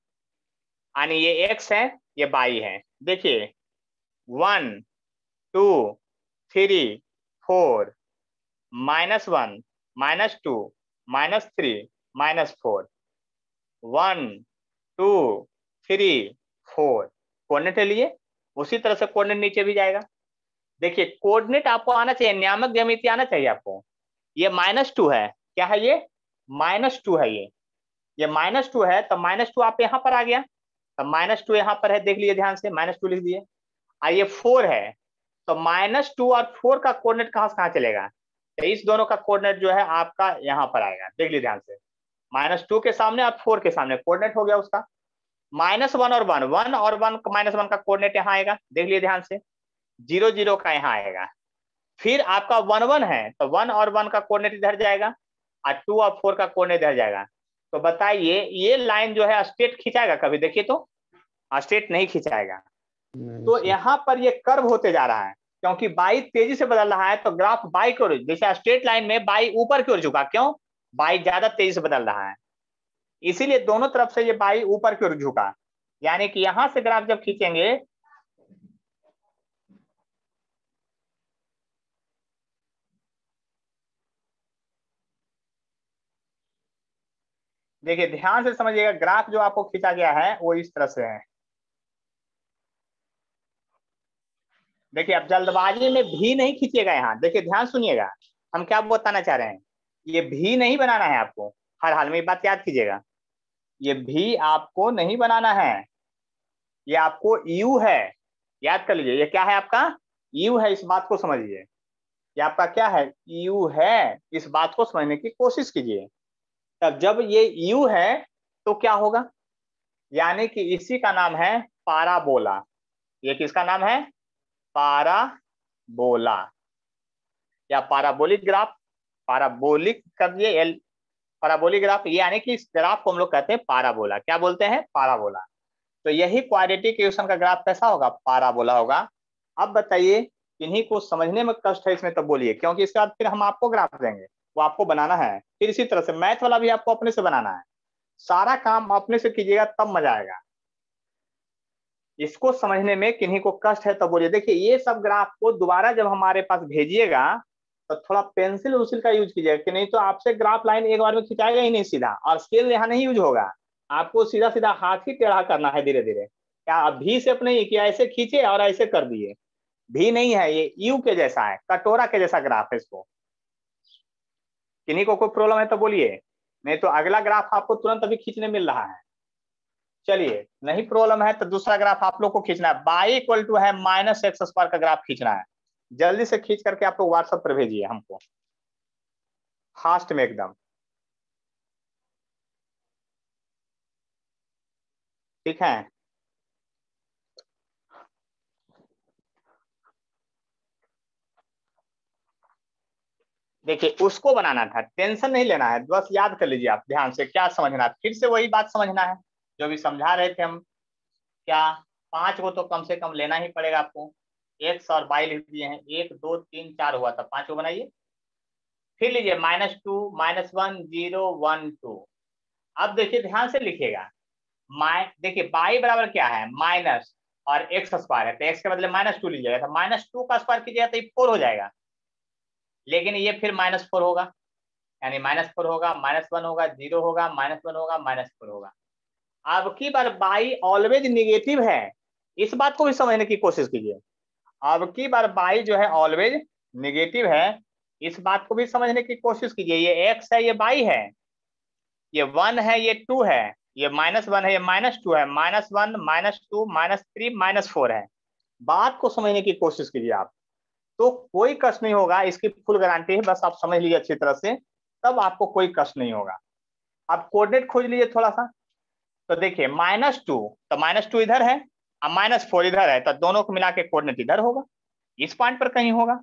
यानी ये x है, ये y है। देखिए 1, 2, 3, 4, -1, -2, -3, -4, 1, 2, 3, 4 कोऑर्डिनेट ले लिए। उसी तरह से कोऑर्डिनेट नीचे भी जाएगा। देखिए कोऑर्डिनेट आपको आना चाहिए, नियामक ज्यामिति आना चाहिए आपको। ये -2 है, क्या है ये, -2 है, ये -2 है, तो -2 आप यहाँ पर आ गया, तो -2 यहाँ पर है, देख लीजिए ध्यान से, -2 लिख दिए। और ये 4 है, तो -2 और 4 का कोऑर्डिनेट कहाँ से कहाँ चलेगा, तो इस दोनों का कोऑर्डिनेट जो है आपका यहाँ पर आएगा, देख लीजिए ध्यान से। -2 के सामने और 4 के सामने कोऑर्डिनेट हो गया उसका। -1 और 1, 1 और 1 -1 का कोऑर्डिनेट यहाँ आएगा, देख लीजिए ध्यान से। 0, 0 का यहाँ आएगा। फिर आपका 1, 1 है, तो 1 और 1 का कोऑर्डिनेट इधर जाएगा, और 2 और 4 का कोऑर्डिनेट इधर जाएगा। तो बताइए ये लाइन जो है स्ट्रेट खिंचाएगा कभी, देखिए तो स्ट्रेट नहीं खिंचाएगा। तो यहाँ पर ये कर्व होते जा रहा है, क्योंकि बाई तेजी से बदल रहा है, तो ग्राफ बाई की ओर, जैसे स्ट्रेट लाइन में बाई ऊपर की ओर झुका, क्यों, बाई ज्यादा तेजी से बदल रहा है, इसीलिए दोनों तरफ से ये बाई ऊपर की ओर झुका। यानी कि यहां से ग्राफ जब खींचेंगे, देखिए ध्यान से समझिएगा, ग्राफ जो आपको खींचा गया है वो इस तरह से है। देखिए अब जल्दबाजी में भी नहीं खींचिएगा, यहाँ देखिए ध्यान सुनिएगा, हम क्या बताना चाह रहे हैं। ये भी नहीं बनाना है आपको, हर हाल में ये बात याद कीजिएगा, ये भी आपको नहीं बनाना है, ये आपको यू है, याद कर लीजिए। ये क्या है आपका, यू है, इस बात को समझिए। ये आपका क्या है, यू है, इस बात को समझने की कोशिश कीजिए। तब जब ये यू है तो क्या होगा, यानी कि इसी का नाम है पाराबोला। ये किसका नाम है, पाराबोला या पाराबोलिक ग्राफ, पाराबोलिक कर दिए एल, पाराबोलिक ग्राफ, यानी कि इस ग्राफ को हम लोग कहते हैं पाराबोला। क्या बोलते हैं, पाराबोला। तो यही क्वाड्रेटिक इक्वेशन का ग्राफ कैसा होगा, पाराबोला होगा। अब बताइए इन्हीं को समझने में कष्ट है इसमें, तब बोलिए, क्योंकि इसके बाद फिर हम आपको ग्राफ देंगे, वो आपको बनाना है। फिर इसी तरह से मैथ वाला भी आपको अपने से बनाना है, सारा काम अपने से कीजिएगा तब मजा आएगा। इसको समझने में किन्हीं को कष्ट है तो बोलिए। देखिए ये सब ग्राफ को दोबारा जब हमारे पास भेजिएगा तो थोड़ा पेंसिल उसिल का यूज कीजिएगा, कि नहीं तो आपसे ग्राफ लाइन एक बार में खिंचाएगा ही नहीं सीधा, और स्केल यहाँ नहीं यूज होगा, आपको सीधा सीधा हाथ ही टेढ़ा करना है धीरे धीरे, क्या भी शेप नहीं कि ऐसे खींचे और ऐसे कर दिए, भी नहीं है, ये यू के जैसा है, कटोरा के जैसा ग्राफ है। इसको किन्हीं को कोई प्रॉब्लम है तो बोलिए, नहीं तो अगला ग्राफ आपको तुरंत अभी खींचने मिल रहा है। चलिए नहीं प्रॉब्लम है तो दूसरा ग्राफ आप लोग को खींचना है, बाई इक्वल टू है माइनस एक्स स्क्वायर का ग्राफ खींचना है। जल्दी से खींच करके आप लोग व्हाट्सएप पर भेजिए हमको, फास्ट में एकदम, ठीक है। देखिए उसको बनाना था, टेंशन नहीं लेना है, बस याद कर लीजिए आप ध्यान से क्या समझना है, फिर से वही बात समझना है जो भी समझा रहे थे हम। क्या 5 को तो कम से कम लेना ही पड़ेगा आपको, एक्स और वाई लिख दिए हैं, 1 2 3 4 हुआ था, 5 को बनाइए। फिर लीजिए -2 -1 0 1 2। अब देखिए ध्यान से लिखिएगा, देखिए बाई बराबर क्या है माइनस और एक्स स्क्वायर है, तो एक्स के बदले -2 लीजिएगा, तो -2 का स्क्वायर कीजिएगा तो 4 हो जाएगा, लेकिन ये फिर -4 होगा, यानी -4 होगा, -1 होगा, 0 होगा, -1 होगा, -4 होगा। अब की बार बाई ऑलवेज निगेटिव है, इस बात को भी समझने की कोशिश कीजिए। अब की बार बाई जो है ऑलवेज निगेटिव है, इस बात को भी समझने की कोशिश कीजिए। ये x है, ये बाई है, ये 1 है, ये 2 है, ये -1 है, ये -2 है, -1 -2 -3 -4 है। बात को समझने की कोशिश कीजिए आप, तो कोई कष्ट नहीं होगा, इसकी फुल गारंटी है, बस आप समझ लीजिए अच्छी तरह से, तब आपको कोई कष्ट नहीं होगा। आप कोऑर्डिनेट खोज लीजिए थोड़ा सा, तो देखिए -2, तो -2 इधर है और -4 इधर है, तो दोनों को मिला के कोऑर्डिनेट इधर होगा, इस पॉइंट पर कहीं होगा।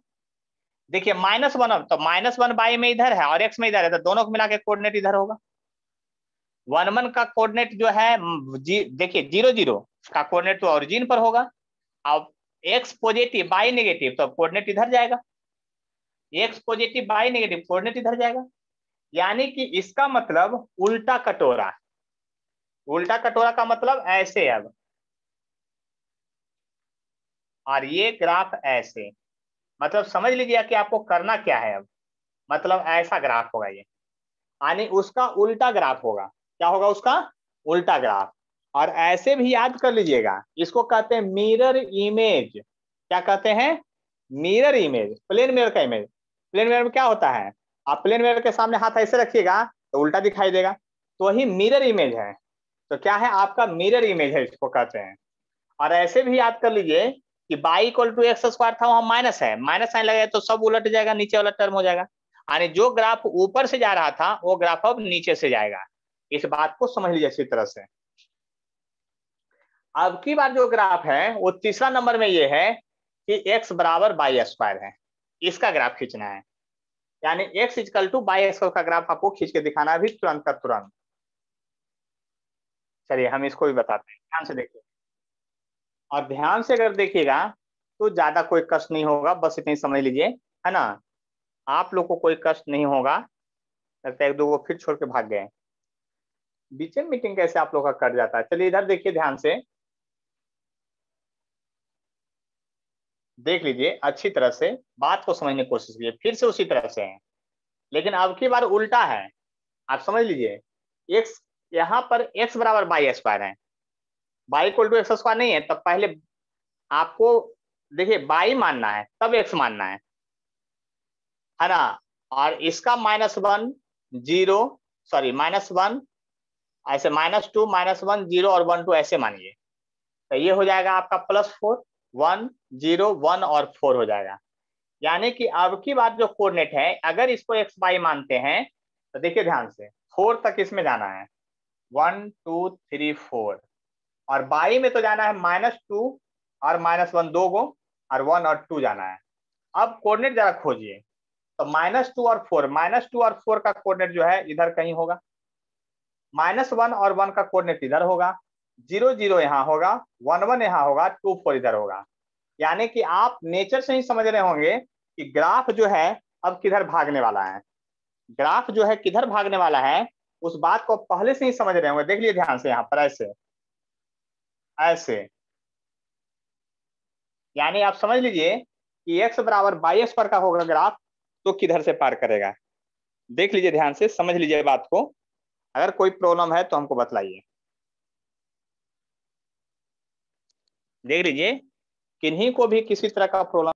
देखिए -1, तो -1 बाई में इधर है और x में इधर है, तो दोनों को मिला के कोऑर्डिनेट इधर होगा। 1 1 का कोऑर्डिनेट जो है देखिए 0 0 का कोऑर्डिनेट तो ओरिजिन पर होगा। अब x पॉजिटिव बाई नेगेटिव, तो कोऑर्डिनेट इधर जाएगा, x positive by negative, coordinate इधर जाएगा। यानी कि इसका मतलब उल्टा कटोरा, उल्टा कटोरा का मतलब ऐसे, अब और ये ग्राफ ऐसे, मतलब समझ लीजिए कि आपको करना क्या है। अब मतलब ऐसा ग्राफ होगा ये, यानी उसका उल्टा ग्राफ होगा। क्या होगा उसका उल्टा ग्राफ। और ऐसे भी याद कर लीजिएगा, इसको कहते हैं मिरर इमेज। क्या कहते हैं मिरर इमेज, प्लेन मिरर का इमेज। प्लेन मिरर में क्या होता है, आप प्लेन मिरर के सामने हाथ ऐसे रखिएगा तो उल्टा दिखाई देगा, तो वही मिरर इमेज है। तो क्या है आपका मिरर इमेज है, इसको कहते हैं। और ऐसे भी याद कर लीजिए कि y equal to x square था, वहां माइनस है, माइनस साइन लगाए तो सब उलट जाएगा, नीचे वाला टर्म हो जाएगा, यानी जो ग्राफ ऊपर से जा रहा था वो ग्राफ अब नीचे से जाएगा। इस बात को समझ लीजिए अच्छी तरह से। अब की बार जो ग्राफ है वो तीसरा नंबर में ये है कि x बराबर बाई स्क्वायर है, इसका ग्राफ खींचना है, यानी x equal two by square का ग्राफ आपको खींच के दिखाना है, भी तुरंत का तुरंत। चलिए हम इसको भी बताते हैं, ध्यान से देखिए। और ध्यान से अगर देखिएगा तो ज्यादा कोई कष्ट नहीं होगा, बस इतनी समझ लीजिए, है ना। आप लोग को कोई कष्ट नहीं होगा। लगता है 1 2 को फिर छोड़ के भाग गए, बीच में मीटिंग कैसे आप लोग का कट जाता है। चलिए इधर देखिए, ध्यान से देख लीजिए, अच्छी तरह से बात को समझने की कोशिश कीजिए, फिर से उसी तरह से है, लेकिन अब की बार उल्टा है। आप समझ लीजिए, एक्स यहाँ पर x बराबर बाई स्क्वायर है, y equal to x square नहीं है, तब पहले आपको देखिए बाई मानना है तब x मानना है ना। और इसका -1 0 सॉरी -1 ऐसे -2 -1 0 और 1 2 ऐसे मानिए, तो ये हो जाएगा आपका +4 1 0 1 और 4 हो जाएगा। यानी कि अब की बात जो कोऑर्डिनेट है, अगर इसको x बाई मानते हैं तो देखिए ध्यान से 4 तक इसमें जाना है, 1 2 3 4, और बाई में तो जाना है -2 और -1 दो गो, और 1 और 2 जाना है। अब कोऑर्डिनेट जरा खोजिए, तो -2 और 4, -2 और 4 का कोऑर्डिनेट जो है इधर कहीं होगा, -1 और 1 का कोऑर्डिनेट इधर होगा, 0 0 यहाँ होगा, 1 1 यहाँ होगा, 2 4 इधर होगा। यानी कि आप नेचर से ही समझ रहे होंगे कि ग्राफ जो है अब किधर भागने वाला है, ग्राफ जो है किधर भागने वाला है, उस बात को पहले से ही समझ रहे होंगे। देख लीजिए ध्यान से, यहाँ पर ऐसे ऐसे, यानी आप समझ लीजिए कि x बराबर बाई स्क्वायर का होगा ग्राफ, तो किधर से पार करेगा। देख लीजिए ध्यान से, समझ लीजिए बात को, अगर कोई प्रॉब्लम है तो हमको बतलाइए। देख लीजिए, किन्हीं को भी किसी तरह का प्रॉब्लम